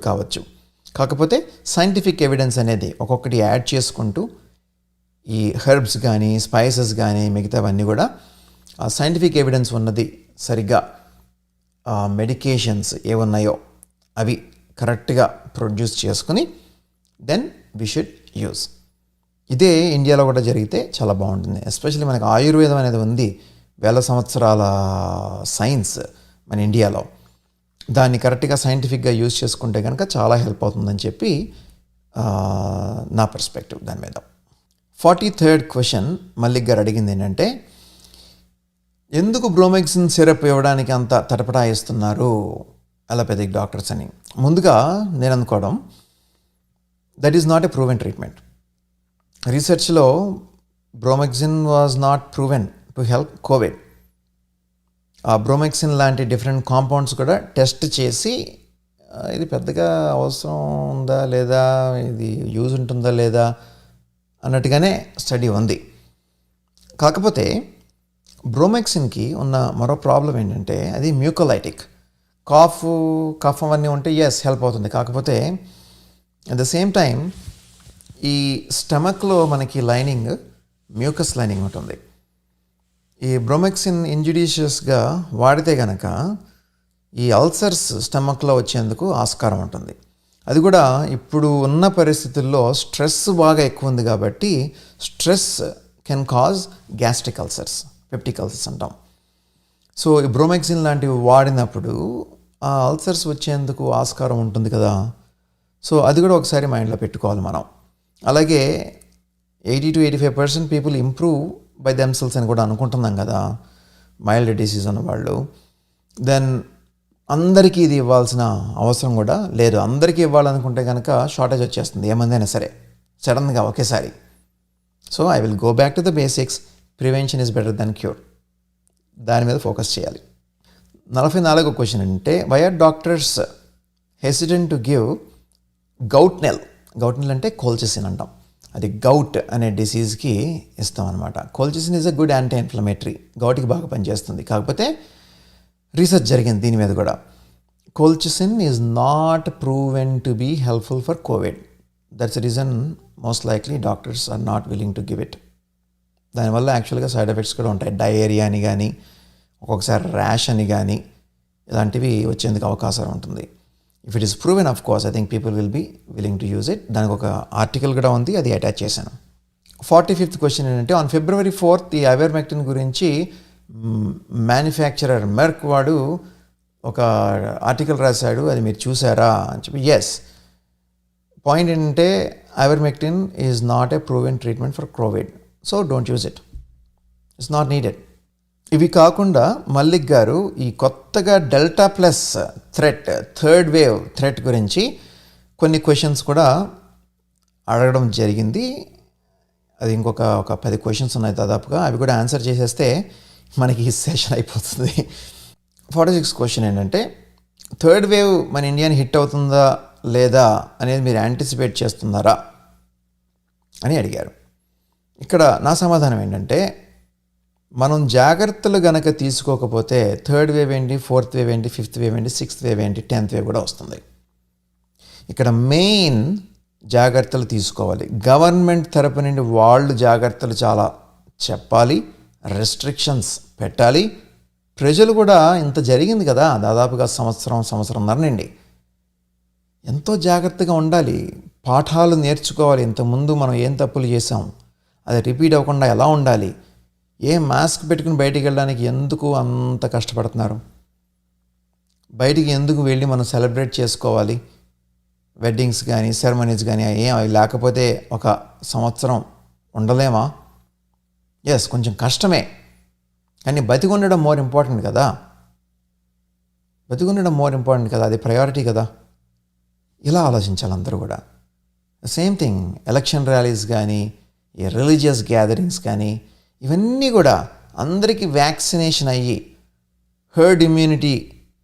Speaker 1: కావచ్చు. కాకపోతే సైంటిఫిక్ ఎవిడెన్స్ అనేది ఒక్కొక్కటి యాడ్ చేసుకుంటూ ఈ హెర్బ్స్ కానీ, స్పైసెస్ కానీ, మిగతావన్నీ కూడా ఆ సైంటిఫిక్ ఎవిడెన్స్ ఉన్నది సరిగ్గా మెడికేషన్స్ ఏమున్నాయో అవి కరెక్ట్గా ప్రొడ్యూస్ చేసుకుని దెన్ వి షుడ్ యూజ్. ఇదే ఇండియాలో కూడా జరిగితే చాలా బాగుంటుంది. ఎస్పెషల్లీ మనకు ఆయుర్వేదం అనేది ఉంది, వేల సంవత్సరాల సైన్స్ మన ఇండియాలో. దాన్ని కరెక్ట్గా సైంటిఫిక్గా యూజ్ చేసుకుంటే కనుక చాలా హెల్ప్ అవుతుందని చెప్పి నా పర్స్పెక్టివ్ దాని మీద. 43rd క్వశ్చన్ మల్లిక్ గారు అడిగింది ఏంటంటే, ఎందుకు బ్రోమెక్సిన్ సిరప్ ఇవ్వడానికి అంత తటపటాయిస్తున్నారు అలోపతిక్ డాక్టర్స్ అని. ముందుగా నేను అనుకోవడం, that is not a proven treatment. రీసెర్చ్లో bromhexine was not proven to help COVID. ఆ బ్రోమెక్సిన్ లాంటి డిఫరెంట్ కాంపౌండ్స్ కూడా టెస్ట్ చేసి ఇది పెద్దగా అవసరం ఉందా లేదా, ఇది యూజ్ ఉంటుందా లేదా అన్నట్టుగానే స్టడీ ఉంది. కాకపోతే బ్రోమెక్సిన్కి ఉన్న మరో ప్రాబ్లం ఏంటంటే అది మ్యూకోలైటిక్. కఫ్ అవన్నీ ఉంటే హెల్ప్ అవుతుంది. కాకపోతే అట్ ద సేమ్ టైం ఈ స్టమక్లో మనకి లైనింగ్ మ్యూకస్ లైనింగ్ ఉంటుంది. ఈ బ్రోమెక్సిన్ ఇంజుడిషియస్గా వాడితే కనుక ఈ అల్సర్స్ స్టమక్లో వచ్చేందుకు ఆస్కారం ఉంటుంది. అది కూడా ఇప్పుడు ఉన్న పరిస్థితుల్లో స్ట్రెస్ బాగా ఎక్కువ ఉంది కాబట్టి stress can cause gastric ulcers, peptic ulcers అంటాం. సో ఈ బ్రోమెక్సిన్ లాంటివి వాడినప్పుడు ఆ అల్సర్స్ వచ్చేందుకు ఆస్కారం ఉంటుంది కదా. సో అది కూడా ఒకసారి మైండ్లో పెట్టుకోవాలి మనం. అలాగే 80-85% పీపుల్ ఇంప్రూవ్ బై దెమ్సెల్స్ అని కూడా అనుకుంటున్నాం కదా మైల్డ్ డిసీజ్ ఉన్నవాళ్ళు. దెన్ అందరికీ ఇది ఇవ్వాల్సిన అవసరం కూడా లేదు. అందరికీ ఇవ్వాలనుకుంటే కనుక షార్టేజ్ వచ్చేస్తుంది ఏమందైనా సరే సడన్గా ఒకేసారి. So I will go back to the basics. Prevention is better than cure. దాని మీద ఫోకస్ చేయాలి. 44వ క్వశ్చన్ అంటే why are doctors hesitant to give గౌట్నెల్ అంటే కోల్చిసిన్ అంటాం. అది గౌట్ అనే డిసీజ్కి ఇస్తాం అనమాట. Colchicine is a good anti inflammatory, గౌట్కి బాగా పనిచేస్తుంది. కాకపోతే రీసెర్చ్ జరిగింది దీని మీద కూడా. Colchicine is not proven to be helpful for COVID. That's reason most likely doctors are not willing to give it. దానివల్ల యాక్చువల్గా సైడ్ ఎఫెక్ట్స్ కూడా ఉంటాయి. డయేరియా అని కానీ ఒక్కొక్కసారి ర్యాష్ అని కానీ ఇలాంటివి వచ్చేందుకు అవకాశం ఉంటుంది. If it is proven of course I think people will be willing to use it. దానికి ఒక ఆర్టికల్ కూడా ఉంది, అది అటాచ్ చేశాను. 45th క్వశ్చన్ ఏంటంటే ఆన్ February 4th ఈ ఐవర్మెక్టిన్ గురించి మ్యానుఫ్యాక్చరర్ మెర్క్ వాడు ఒక ఆర్టికల్ రాశాడు, అది మీరు చూసారా అని చెప్పి. పాయింట్ ఏంటంటే ivermectin is not A proven treatment for Covid, so don't use it, it's not needed. ఇవి కాకుండా మల్లిక్ గారు ఈ కొత్తగా delta plus third wave threat గురించి కొన్ని క్వశ్చన్స్ కూడా అడగడం జరిగింది. అది ఇంకొక 10 క్వశ్చన్స్ ఉన్నాయి దాదాపుగా. అవి కూడా ఆన్సర్ చేసేస్తే మనకి ఈ సెషన్ అయిపోతుంది. 46th క్వశ్చన్ ఏంటంటే థర్డ్ వేవ్ మన ఇండియాని హిట్ అవుతుందా లేదా అనేది మీరు యాంటిసిపేట్ చేస్తున్నారా అని అడిగారు. ఇక్కడ నా సమాధానం ఏంటంటే మనం జాగ్రత్తలు గనక తీసుకోకపోతే థర్డ్ వేవ్ ఏంటి, ఫోర్త్ వేవ్ ఏంటి, ఫిఫ్త్ వేవ్ ఏంటి, సిక్స్త్ వేవ్ ఏంటి, 10th వేవ్ కూడా వస్తుంది. ఇక్కడ మెయిన్ జాగ్రత్తలు తీసుకోవాలి. గవర్నమెంట్ తరపు నుండి వాళ్ళు జాగ్రత్తలు చాలా చెప్పాలి, రెస్ట్రిక్షన్స్ పెట్టాలి. ప్రజలు కూడా ఇంత జరిగింది కదా దాదాపుగా సంవత్సరంన్నర నుండి ఎంతో జాగ్రత్తగా ఉండాలి, పాఠాలు నేర్చుకోవాలి. ఇంతకుముందు మనం ఏం తప్పులు చేసాం, అది రిపీట్ అవ్వకుండా ఎలా ఉండాలి, మాస్క్ పెట్టుకుని బయటికి వెళ్ళడానికి ఎందుకు అంత కష్టపడుతున్నారు, బయటికి ఎందుకు వెళ్ళి మనం సెలబ్రేట్ చేసుకోవాలి, వెడ్డింగ్స్ కానీ సెరమనీస్ కానీ అవి లేకపోతే ఒక సంవత్సరం ఉండలేమా? కొంచెం కష్టమే, కానీ బతికి ఉండడం మోర్ ఇంపార్టెంట్ కదా, అది ప్రయారిటీ కదా. ఇలా ఆలోచించాలి అందరూ కూడా. సేమ్ థింగ్ ఎలక్షన్ ర్యాలీస్ కానీ ఈ రిలీజియస్ గ్యాదరింగ్స్ కానీ ఇవన్నీ కూడా అందరికీ వ్యాక్సినేషన్ అయ్యి హర్డ్ ఇమ్యూనిటీ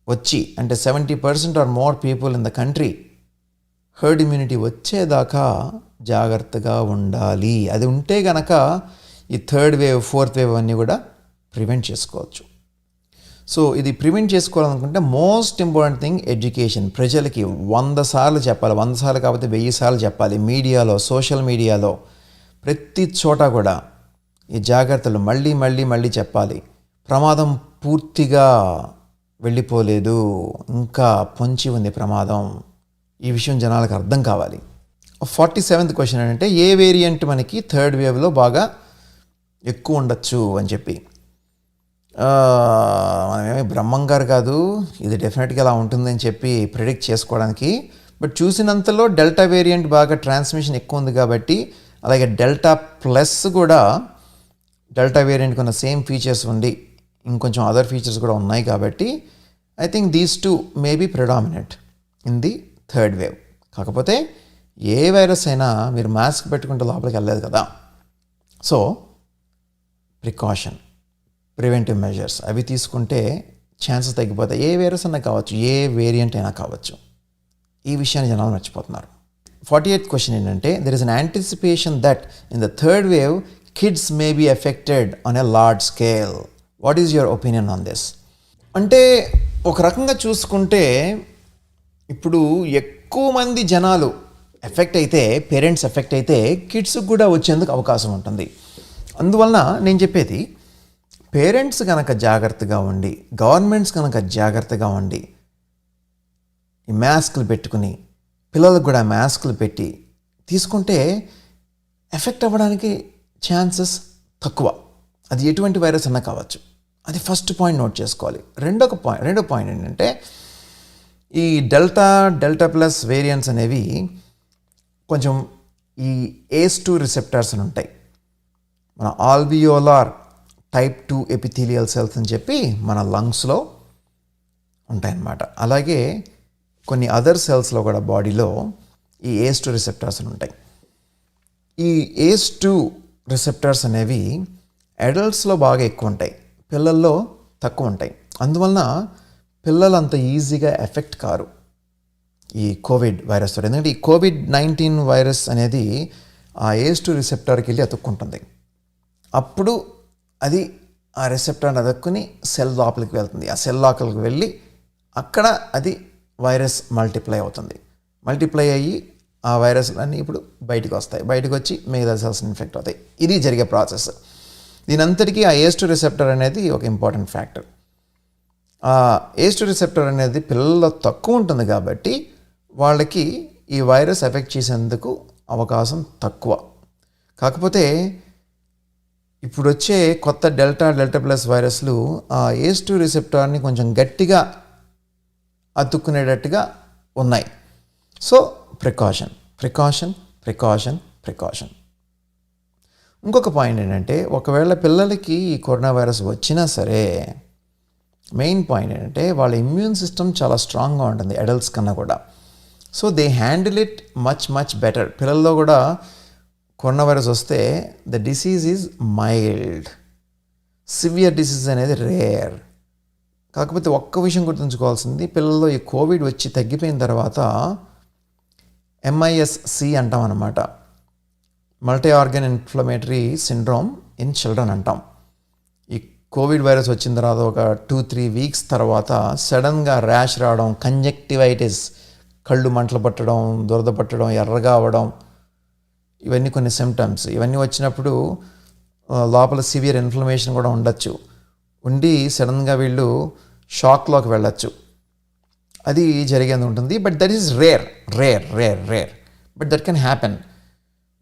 Speaker 1: వచ్చి, అంటే 70% or more people in the country herd immunity వచ్చేదాకా జాగ్రత్తగా ఉండాలి. అది ఉంటే గనక ఈ థర్డ్ వేవ్ ఫోర్త్ వేవ్ అన్నీ కూడా ప్రివెంట్ చేసుకోవచ్చు. సో ఇది ప్రివెంట్ చేసుకోవాలనుకుంటే మోస్ట్ ఇంపార్టెంట్ థింగ్ ఎడ్యుకేషన్. ప్రజలకి 100 సార్లు చెప్పాలి, 100 సార్లు కాకపోతే 1000 సార్లు చెప్పాలి. మీడియాలో, సోషల్ మీడియాలో, ప్రతి చోట కూడా ఈ జాగ్రత్తలు మళ్ళీ చెప్పాలి. ప్రమాదం పూర్తిగా వెళ్ళిపోలేదు, ఇంకా పొంచి ఉంది ప్రమాదం. ఈ విషయం జనాలకు అర్థం కావాలి. 47th క్వశ్చన్ ఏంటంటే ఏ వేరియంట్ మనకి థర్డ్ వేవ్లో బాగా ఎక్కువ ఉండొచ్చు అని చెప్పి. మనమేమి బ్రహ్మంగారు కాదు, ఇది డెఫినెట్గా అలా ఉంటుందని చెప్పి ప్రిడిక్ట్ చేసుకోవడానికి. బట్ చూసినంతలో డెల్టా వేరియంట్ బాగా ట్రాన్స్మిషన్ ఎక్కువ ఉంది కాబట్టి, అలాగే డెల్టా ప్లస్ కూడా డెల్టా వేరియంట్కి ఉన్న సేమ్ ఫీచర్స్ ఉండి ఇంకొంచెం అదర్ ఫీచర్స్ కూడా ఉన్నాయి కాబట్టి I think these two may be predominant in the third wave. కాకపోతే ఏ వైరస్ అయినా మీరు మాస్క్ పెట్టుకుంటే లోపలికి వెళ్ళలేదు కదా. సో ప్రికాషన్, ప్రివెంటివ్ మెజర్స్ అవి తీసుకుంటే ఛాన్సెస్ తగ్గిపోతాయి. ఏ వైరస్ అయినా కావచ్చు, ఏ వేరియంట్ అయినా కావచ్చు. ఈ విషయాన్ని జనాలు మర్చిపోతున్నారు. 48th క్వశ్చన్ ఏంటంటే there is an anticipation that in the third wave kids may be affected on a large scale. What is your opinion on this? అంటే ఒక రకంగా చూసుకుంటే ఇప్పుడు ఎక్కువ మంది జనాలు ఎఫెక్ట్ అయితే, పేరెంట్స్ ఎఫెక్ట్ అయితే కిడ్స్కి కూడా వచ్చేందుకు అవకాశం ఉంటుంది. అందువలన నేను చెప్పేది, పేరెంట్స్ కనుక జాగ్రత్తగా ఉండి, గవర్నమెంట్స్ కనుక జాగ్రత్తగా ఉండి ఈ మాస్కులు పెట్టుకుని పిల్లలకు కూడా మాస్కులు పెట్టి తీసుకుంటే ఎఫెక్ట్ అవ్వడానికి ఛాన్సెస్ తక్కువ. అది ఎటువంటి వైరస్ అన్నా కావచ్చు. అది ఫస్ట్ పాయింట్ నోట్ చేసుకోవాలి. రెండో పాయింట్ ఏంటంటే, ఈ డెల్టా ప్లస్ వేరియంట్స్ అనేవి కొంచెం ఈ ACE2 రిసెప్టార్స్ అని ఉంటాయి. మన ఆల్వియోలార్ టైప్ 2 ఎపిథీలియల్ సెల్స్ అని చెప్పి మన లంగ్స్లో ఉంటాయన్నమాట. అలాగే కొన్ని అదర్ సెల్స్లో కూడా బాడీలో ఈ ACE2 రిసెప్టార్స్ అని ఉంటాయి. ఈ ACE2 రిసెప్టార్స్ అనేవి అడల్ట్స్లో బాగా ఎక్కువ ఉంటాయి, పిల్లల్లో తక్కువ ఉంటాయి. అందువలన పిల్లలు అంత ఈజీగా ఎఫెక్ట్ కారు ఈ కోవిడ్ వైరస్ తోటి. ఎందుకంటే ఈ COVID-19 వైరస్ అనేది ఆ ACE2 రిసెప్టార్కి వెళ్ళి అతుక్కుంటుంది. అప్పుడు అది ఆ రిసెప్టార్ని అతుక్కుని సెల్ లోపలికి వెళ్తుంది. ఆ సెల్ లోపలికి వెళ్ళి అక్కడ అది వైరస్ మల్టిప్లై అవుతుంది. మల్టిప్లై అయ్యి ఆ వైరస్లన్నీ ఇప్పుడు బయటకు వస్తాయి. బయటకు వచ్చి మిగతా సెల్స్ ఇన్ఫెక్ట్ అవుతాయి. ఇది జరిగే ప్రాసెస్. దీనంతటికీ ఆ ACE2 రిసెప్టర్ అనేది ఒక ఇంపార్టెంట్ ఫ్యాక్టర్. ఆ ACE2 రిసెప్టర్ అనేది పిల్లల్లో తక్కువ ఉంటుంది కాబట్టి వాళ్ళకి ఈ వైరస్ ఎఫెక్ట్ చేసేందుకు అవకాశం తక్కువ. కాకపోతే ఇప్పుడు వచ్చే కొత్త డెల్టా ప్లస్ వైరస్లు ఆ ACE2 రిసెప్టార్ని కొంచెం గట్టిగా అతుక్కునేటట్టుగా ఉన్నాయి. So precaution. ఇంకొక పాయింట్ ఏంటంటే, ఒకవేళ పిల్లలకి ఈ కరోనా వైరస్ వచ్చినా సరే, మెయిన్ పాయింట్ ఏంటంటే వాళ్ళ ఇమ్యూన్ సిస్టమ్ చాలా స్ట్రాంగ్గా ఉంటుంది అడల్ట్స్ కన్నా కూడా. So they handle it much better. పిల్లల్లో కూడా కరోనా వైరస్ వస్తే the disease is mild, severe disease అనేది రేర్. కాకపోతే ఒక్క విషయం గుర్తుంచుకోవాల్సింది, పిల్లల్లో ఈ కోవిడ్ వచ్చి తగ్గిపోయిన తర్వాత MIS-C అంటాం అన్నమాట, multi organ inflammatory syndrome in children అంటాం. ఈ కోవిడ్ వైరస్ వచ్చిన తర్వాత ఒక 2-3 వీక్స్ తర్వాత సడన్గా ర్యాష్ రావడం, కంజక్టివైటిస్, కళ్ళు మంటలు పట్టడం, దురద పట్టడం, ఎర్రగా అవ్వడం, ఇవన్నీ కొన్ని సిమ్టమ్స్. ఇవన్నీ వచ్చినప్పుడు లోపల సివియర్ ఇన్ఫ్లమేషన్ కూడా ఉండొచ్చు. ఉండి సడన్గా వీళ్ళు షాక్లోకి వెళ్ళచ్చు. అది జరిగేది ఉంటుంది. But that is rare. But that can happen.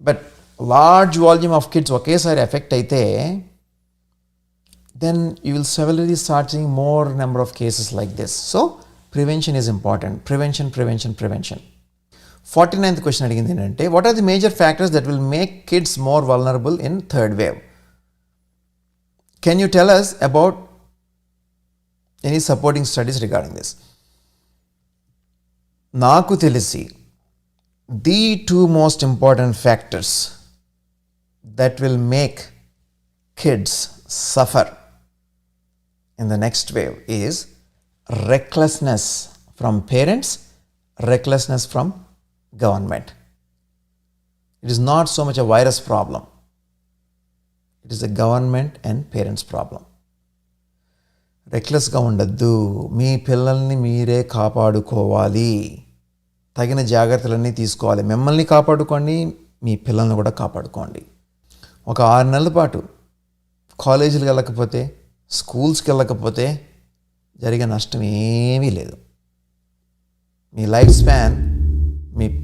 Speaker 1: But large volume of kids ఒకేసారి ఎఫెక్ట్ అయితే then you will severely start seeing more number of cases like this. So prevention is important. Prevention. 49th question అడిగింది ఏంటంటే, what are the major factors that will make kids more vulnerable in third wave? Can you tell us about any supporting studies regarding this? నాకు తెలిసి the two most important factors that will make kids suffer in the next wave is recklessness from parents, recklessness from government. It is not so much a virus problem. It is a government and parents problem. రెక్లెస్గా ఉండద్దు. మీ పిల్లల్ని మీరే కాపాడుకోవాలి. తగిన జాగ్రత్తలన్నీ తీసుకోవాలి. మిమ్మల్ని కాపాడుకోండి, మీ పిల్లల్ని కూడా కాపాడుకోండి. ఒక 6 నెలల పాటు కాలేజీలకు వెళ్ళకపోతే, స్కూల్స్కి వెళ్ళకపోతే జరిగే నష్టం ఏమీ లేదు. మీ లైఫ్ స్పాన్,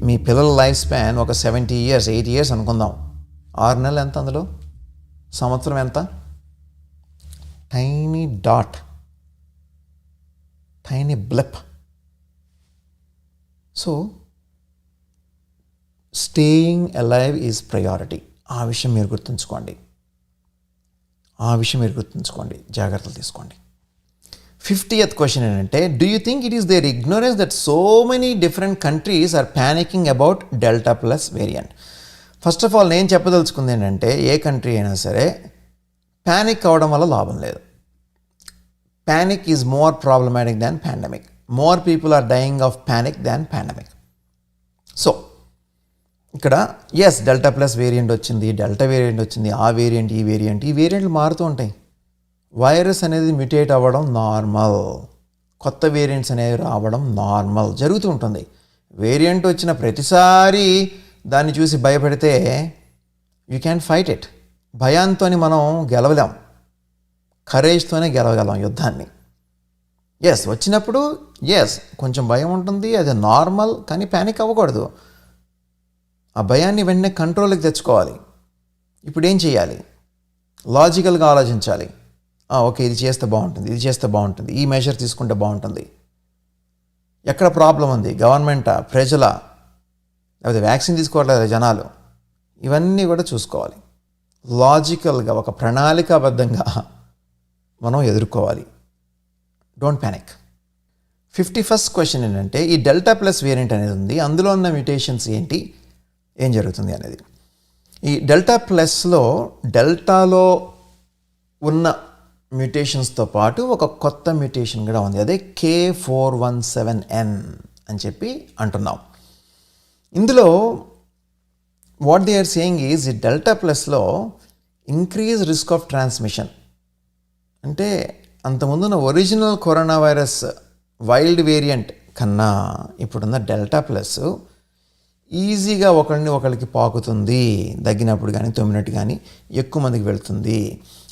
Speaker 1: మీ పిల్లల లైఫ్ స్పాన్ ఒక 70 years 80 years అనుకుందాం. 6 నెలలు ఎంత, అందులో సంవత్సరం ఎంత? Tiny dot, tiny blip. So staying alive is priority. ఆ విషయం మీరు గుర్తుంచుకోండి. జాగ్రత్తలు తీసుకోండి. 50th క్వశ్చన్ ఏంటంటే, do you think it is there ignorance that so many different countries are panicking about Delta plus variant? First of all నేను చెప్పదలుచుకుంది ఏంటంటే, ఏ కంట్రీ అయినా సరే ప్యానిక్ అవ్వడం వల్ల లాభం లేదు. Panic is more problematic than pandemic. More people are dying of panic than pandemic. So ఇక్కడ డెల్టా ప్లస్ వేరియంట్ వచ్చింది, ఆ వేరియంట్, ఈ వేరియంట్లు మారుతూ ఉంటాయి. వైరస్ అనేది మ్యూటేట్ అవ్వడం నార్మల్, కొత్త వేరియంట్స్ అనేవి రావడం నార్మల్ జరుగుతూ ఉంటుంది. వేరియంట్ వచ్చిన ప్రతిసారి దాన్ని చూసి భయపడితే యూ క్యాన్ ఫైట్ ఇట్. భయాంతో మనం గెలవలేం, కరేజ్తోనే గెలవగలం యుద్ధాన్ని. వచ్చినప్పుడు కొంచెం భయం ఉంటుంది, అది నార్మల్. కానీ ప్యానిక్ అవ్వకూడదు. ఆ భయాన్ని వెంటనే కంట్రోల్కి తెచ్చుకోవాలి. ఇప్పుడు ఏం చేయాలి? లాజికల్గా ఆలోచించాలి. ఓకే, ఇది చేస్తే బాగుంటుంది, ఇది చేస్తే బాగుంటుంది, ఈ మెజర్ తీసుకుంటే బాగుంటుంది. ఎక్కడ ప్రాబ్లం ఉంది? గవర్నమెంటా, ప్రజలా, లేకపోతే వ్యాక్సిన్ తీసుకోవట్లేదు జనాలు? ఇవన్నీ కూడా చూసుకోవాలి. లాజికల్గా ఒక ప్రణాళికాబద్ధంగా మనం ఎదుర్కోవాలి. Don't panic. 51st క్వశ్చన్ ఏంటంటే, ఈ డెల్టా ప్లస్ వేరియంట్ అనేది ఉంది, అందులో ఉన్న మ్యూటేషన్స్ ఏంటి, ఏం జరుగుతుంది అనేది. ఈ డెల్టా ప్లస్లో డెల్టాలో ఉన్న మ్యూటేషన్స్తో పాటు ఒక కొత్త మ్యూటేషన్ కూడా ఉంది, అదే K417N అని చెప్పి అంటున్నాం. ఇందులో what they are saying is ఈ డెల్టా ప్లస్లో ఇంక్రీజ్ రిస్క్ ఆఫ్ ట్రాన్స్మిషన్. అంటే అంతకుముందున్న original corona virus wild variant కన్నా ఇప్పుడున్న డెల్టా ప్లస్ ఈజీగా ఒకళ్ళకి పాకుతుంది, దగ్గినప్పుడు కానీ తుమ్మినట్టు కానీ ఎక్కువ మందికి వెళుతుంది.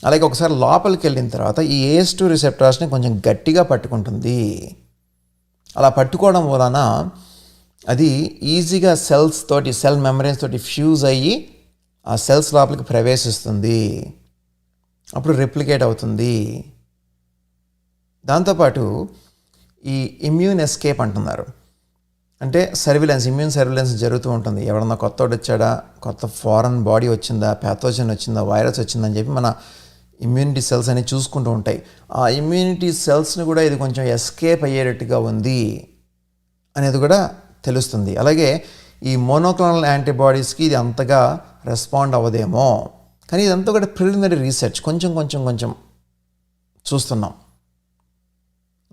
Speaker 1: అలాగే ఒకసారి లోపలికి వెళ్ళిన తర్వాత ఈ ACE2 రిసెప్టార్స్ని కొంచెం గట్టిగా పట్టుకుంటుంది. అలా పట్టుకోవడం వలన అది ఈజీగా సెల్స్ తోటి, సెల్ మెంబ్రేన్స్ తోటి ఫ్యూజ్ అయ్యి ఆ సెల్స్ లోపలికి ప్రవేశిస్తుంది. అప్పుడు రెప్లికేట్ అవుతుంది. దాంతోపాటు ఈ ఇమ్యూన్ ఎస్కేప్ అంటున్నారు. అంటే ఇమ్యూన్ సర్విలెన్స్ జరుగుతూ ఉంటుంది. ఎవరన్నా కొత్తోడు వచ్చాడా, కొత్త ఫారెన్ బాడీ వచ్చిందా, ప్యాథోజన్ వచ్చిందా, వైరస్ వచ్చిందని చెప్పి మన ఇమ్యూనిటీ సెల్స్ అనేవి చూసుకుంటూ ఉంటాయి. ఆ ఇమ్యూనిటీ సెల్స్ని కూడా ఇది కొంచెం ఎస్కేప్ అయ్యేటట్టుగా ఉంది అనేది కూడా తెలుస్తుంది. అలాగే ఈ మోనోక్లోనల్ యాంటీబాడీస్కి ఇది అంతగా రెస్పాండ్ అవ్వదేమో, కానీ ఇదంతా కూడా ప్రిలిమినరీ రీసెర్చ్, కొంచెం చూస్తున్నాం.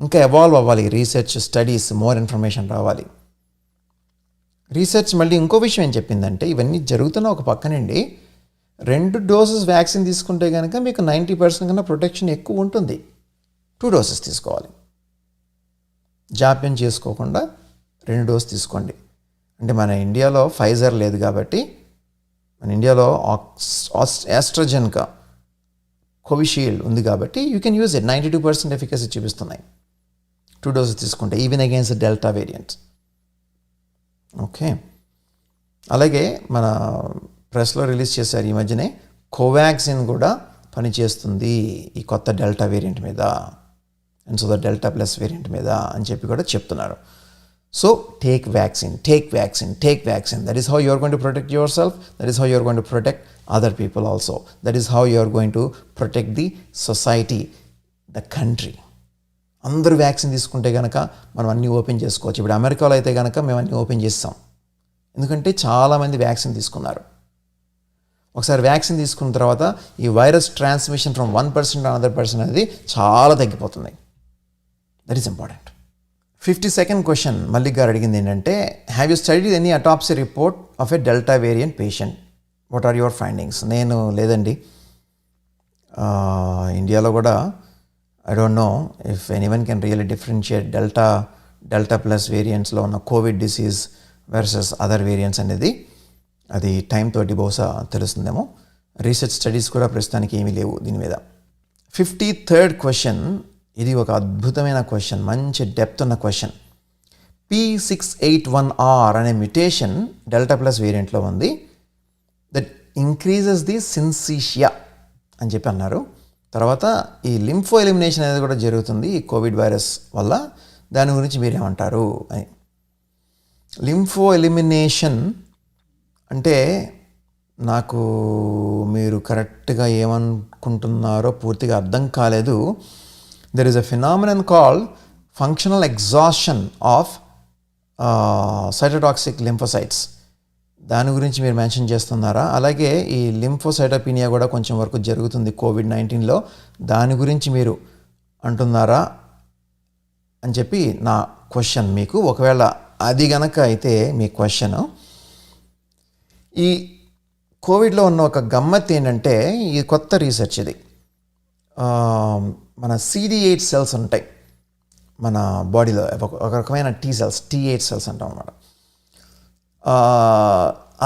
Speaker 1: ఇంకా ఎవాల్వ్ అవ్వాలి రీసెర్చ్ స్టడీస్, మోర్ ఇన్ఫర్మేషన్ రావాలి. రీసెర్చ్ మళ్ళీ ఇంకో విషయం ఏం చెప్పిందంటే, ఇవన్నీ జరుగుతున్న ఒక పక్కనండి 2 డోసెస్ వ్యాక్సిన్ తీసుకుంటే కనుక మీకు 90% కన్నా ప్రొటెక్షన్ ఎక్కువ ఉంటుంది. 2 డోసెస్ తీసుకోవాలి, జాప్యం చేసుకోకుండా 2 డోస్ తీసుకోండి. అంటే మన ఇండియాలో ఫైజర్ లేదు కాబట్టి, మన ఇండియాలో ఆస్ట్రాజెనెకా, కోవిషీల్డ్ ఉంది కాబట్టి you can use it. 92% efficacy చూపిస్తున్నాయి 2 డోసెస్ తీసుకుంటే, even against delta variants. Okay, అలాగే మన ప్రెస్లో రిలీజ్ చేశారు ఈ మధ్యనే, కోవాక్సిన్ కూడా పనిచేస్తుంది ఈ కొత్త డెల్టా వేరియంట్ మీద, and so the delta plus variant మీద అని చెప్పి కూడా చెప్తున్నారు. So take vaccine. That is how you are going to protect yourself. That is how you are going to protect other people also. That is how you are going to protect the society, the country. అందరూ vaccine తీసుకుంటే కనుక మనం అన్నీ open చేసుకోవచ్చు. ఇప్పుడు అమెరికాలో అయితే కనుక మేము అన్నీ ఓపెన్ చేస్తాం, ఎందుకంటే చాలామంది వ్యాక్సిన్ తీసుకున్నారు. ఒకసారి వ్యాక్సిన్ తీసుకున్న తర్వాత ఈ virus transmission from 1% to another person అనేది చాలా తగ్గిపోతుంది. That is important. 52nd question Mallik గారు అడిగింది ఏంటంటే, have you studied any autopsy report of a delta variant patient, what are your findings? నేను లేదండి, ఇండియాలో కూడా I don't know if anyone can really differentiate delta plus వేరియంట్స్లో ఉన్న COVID disease versus other variants అనేది. అది టైం తోటి బహుశా తెలుస్తుందేమో. రీసెర్చ్ స్టడీస్ కూడా ప్రస్తుతానికి ఏమీ లేవు దీని మీద. 53rd క్వశ్చన్, ఇది ఒక అద్భుతమైన క్వశ్చన్, మంచి డెప్త్ ఉన్న క్వశ్చన్. P681R అనే మ్యుటేషన్ డెల్టా ప్లస్ వేరియంట్లో ఉంది. దట్ ఇంక్రీజెస్ ది సిన్సిషియా అని చెప్పి అన్నారు. తర్వాత ఈ లింఫో ఎలిమినేషన్ అనేది కూడా జరుగుతుంది ఈ కోవిడ్ వైరస్ వల్ల. దాని గురించి మీరేమంటారు అని. లింఫో ఎలిమినేషన్ అంటే నాకు మీరు కరెక్ట్గా ఏమనుకుంటున్నారో పూర్తిగా అర్థం కాలేదు. There is a phenomenon called functional exhaustion of cytotoxic lymphocytes. దాని గురించి మీరు మెన్షన్ చేస్తున్నారా? అలాగే ఈ లింఫోసైటోపీనియా కూడా కొంచెం వరకు జరుగుతుంది కోవిడ్-19లో, దాని గురించి మీరు అంటున్నారా అని చెప్పి నా క్వశ్చన్ మీకు. ఒకవేళ అది గనక అయితే మీ క్వశ్చన్, ఈ కోవిడ్లో ఉన్న ఒక గమ్మత్ ఏంటంటే, ఈ కొత్త రీసెర్చ్ ఇది. మన CD8 సెల్స్ ఉంటాయి మన బాడీలో, ఒక రకమైన T8 సెల్స్ అంటాం అన్నమాట.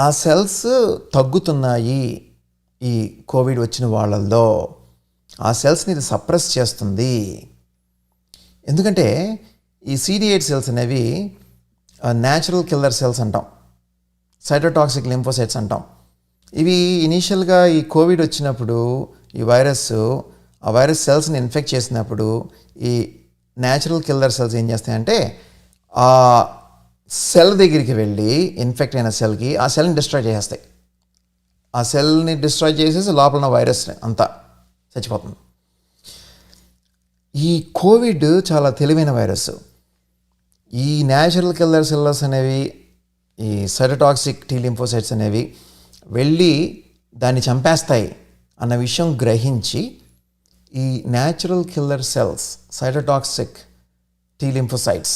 Speaker 1: ఆ సెల్స్ తగ్గుతున్నాయి ఈ కోవిడ్ వచ్చిన వాళ్ళల్లో. ఆ సెల్స్ని ఇది సప్రెస్ చేస్తుంది. ఎందుకంటే ఈ CD8 సెల్స్ అనేవి న్యాచురల్ కిల్లర్ సెల్స్ అంటాం, సైటోటాక్సిక్ లింఫోసైట్స్ అంటాం. ఇవి ఇనీషియల్గా ఈ కోవిడ్ వచ్చినప్పుడు ఈ ఆ వైరస్ సెల్స్ని ఇన్ఫెక్ట్ చేసినప్పుడు ఈ న్యాచురల్ కిల్లర్ సెల్స్ ఏం చేస్తాయంటే ఆ సెల్ దగ్గరికి వెళ్ళి, ఇన్ఫెక్ట్ అయిన సెల్కి ఆ సెల్ని డిస్ట్రాయ్ చేసేస్తాయి. ఆ సెల్ని డిస్ట్రాయ్ చేసేసి లోపల ఉన్న వైరస్ అంతా చచ్చిపోతుంది. ఈ కోవిడ్ చాలా తెలివైన వైరస్. ఈ న్యాచురల్ కిల్లర్ సెల్స్ అనేవి, ఈ సైటోటాక్సిక్ T లింఫోసైట్స్ అనేవి వెళ్ళి దాన్ని చంపేస్తాయి అన్న విషయం గ్రహించి ఈ natural killer cells, cytotoxic T lymphocytes,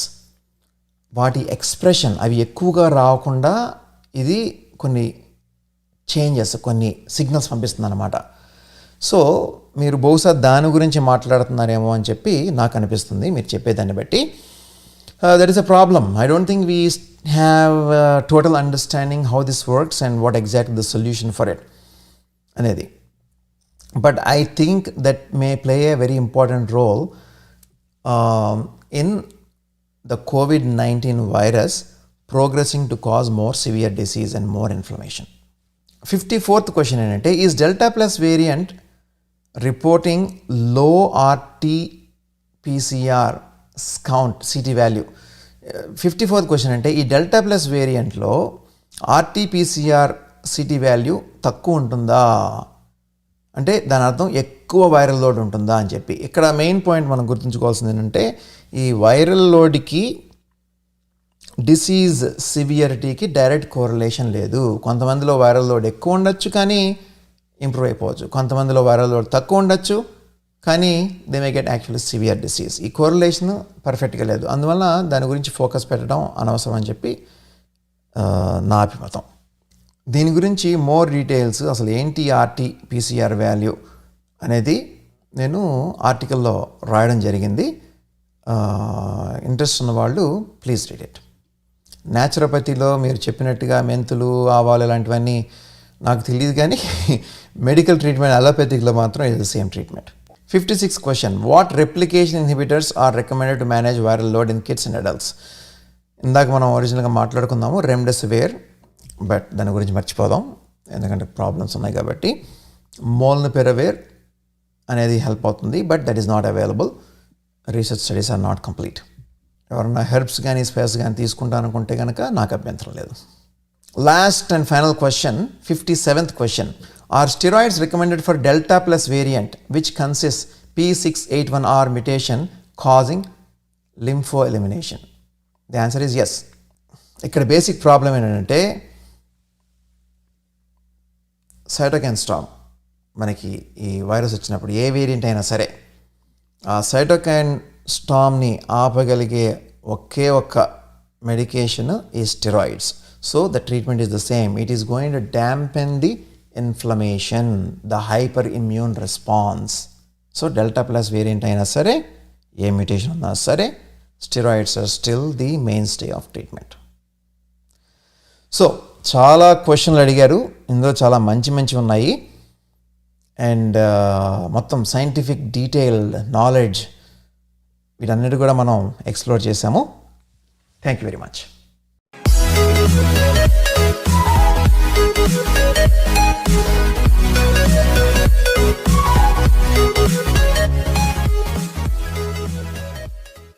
Speaker 1: వాటి ఎక్స్ప్రెషన్ అవి ఎక్కువగా రాకుండా ఇది కొన్ని చేంజెస్, కొన్ని సిగ్నల్స్ పంపిస్తుంది అన్నమాట. సో మీరు బహుశా దాని గురించి మాట్లాడుతున్నారేమో అని చెప్పి నాకు అనిపిస్తుంది మీరు చెప్పేదాన్ని బట్టి. That is a problem. I don't think we have total understanding how this works and what exact the solution for it అనేది. But I think that may play a very important role in the COVID-19 virus progressing to cause more severe disease and more inflammation. 54th question ఏంటంటే, is Delta plus variant reporting low RT-PCR count CT value? 54th question అంటే, ఈ delta plus వేరియంట్లో RT-PCR CT value తక్కువ ఉంటుందా అంటే దాని అర్థం ఎక్కువ వైరల్ లోడ్ ఉంటుందా అని చెప్పి. ఇక్కడ మెయిన్ పాయింట్ మనం గుర్తుంచుకోవాల్సింది ఏంటంటే, ఈ వైరల్ లోడ్కి డిసీజ్ సివియరిటీకి డైరెక్ట్ కోరిలేషన్ లేదు. కొంతమందిలో వైరల్ లోడ్ ఎక్కువ ఉండొచ్చు కానీ ఇంప్రూవ్ అయిపోవచ్చు, కొంతమందిలో వైరల్ లోడ్ తక్కువ ఉండొచ్చు కానీ they may get actually severe disease. ఈ కోరిలేషన్ పర్ఫెక్ట్గా లేదు. అందువల్ల దాని గురించి ఫోకస్ పెట్టడం అనవసరం అని చెప్పి నా అభిమతం. దీని గురించి మోర్ డీటెయిల్స్, అసలు ఏంటి RT-PCR వాల్యూ అనేది నేను ఆర్టికల్లో రాయడం జరిగింది. ఇంట్రెస్ట్ ఉన్న వాళ్ళు ప్లీజ్ రీడ్ ఇట్. న్యాచురోపతిలో మీరు చెప్పినట్టుగా మెంతులు, ఆవాలు ఇలాంటివన్నీ నాకు తెలియదు కానీ మెడికల్ ట్రీట్మెంట్ అలోపతిక్లో మాత్రం ఇది same treatment. 56th question, what replication inhibitors are recommended to manage viral load in kids and adults? ఇందాక మనం ఒరిజినల్గా మాట్లాడుకుందాము రెమ్డెసివిర్, బట్ దాని గురించి మర్చిపోదాం ఎందుకంటే ప్రాబ్లమ్స్ ఉన్నాయి కాబట్టి. మోల్నుపిరవిర్ అనేది హెల్ప్ అవుతుంది, but that is not available. Research studies are not complete. ఎవరన్నా హెర్బ్స్ కానీ స్పైస్ కానీ తీసుకుంటానుకుంటే కనుక నాకు అభ్యంతరం లేదు. Last and final question, 57th question, are steroids recommended for Delta plus variant which consist P681R mutation causing lympho elimination? The answer is yes. ఇక్కడ basic problem ఏంటంటే సైటోకైన్ స్టార్మ్, మనకి ఈ వైరస్ వచ్చినప్పుడు ఏ వేరియంట్ అయినా సరే ఆ సైటోకైన్ స్టామ్ని ఆపగలిగే ఒకే ఒక్క medication ఈ steroids. So the treatment is the same. It is going to dampen the inflammation, the hyper immune response. So delta plus variant అయినా సరే, ఏ మ్యూటేషన్ ఉన్నా సరే, steroids are still the main stay of treatment. So చాలా క్వశ్చన్లు అడిగారు, ఇందులో చాలా మంచి ఉన్నాయి. అండ్ మొత్తం సైంటిఫిక్ డీటెయిల్డ్ నాలెడ్జ్ వీటన్నిటి కూడా మనం ఎక్స్ప్లోర్ చేసాము. Thank you very much.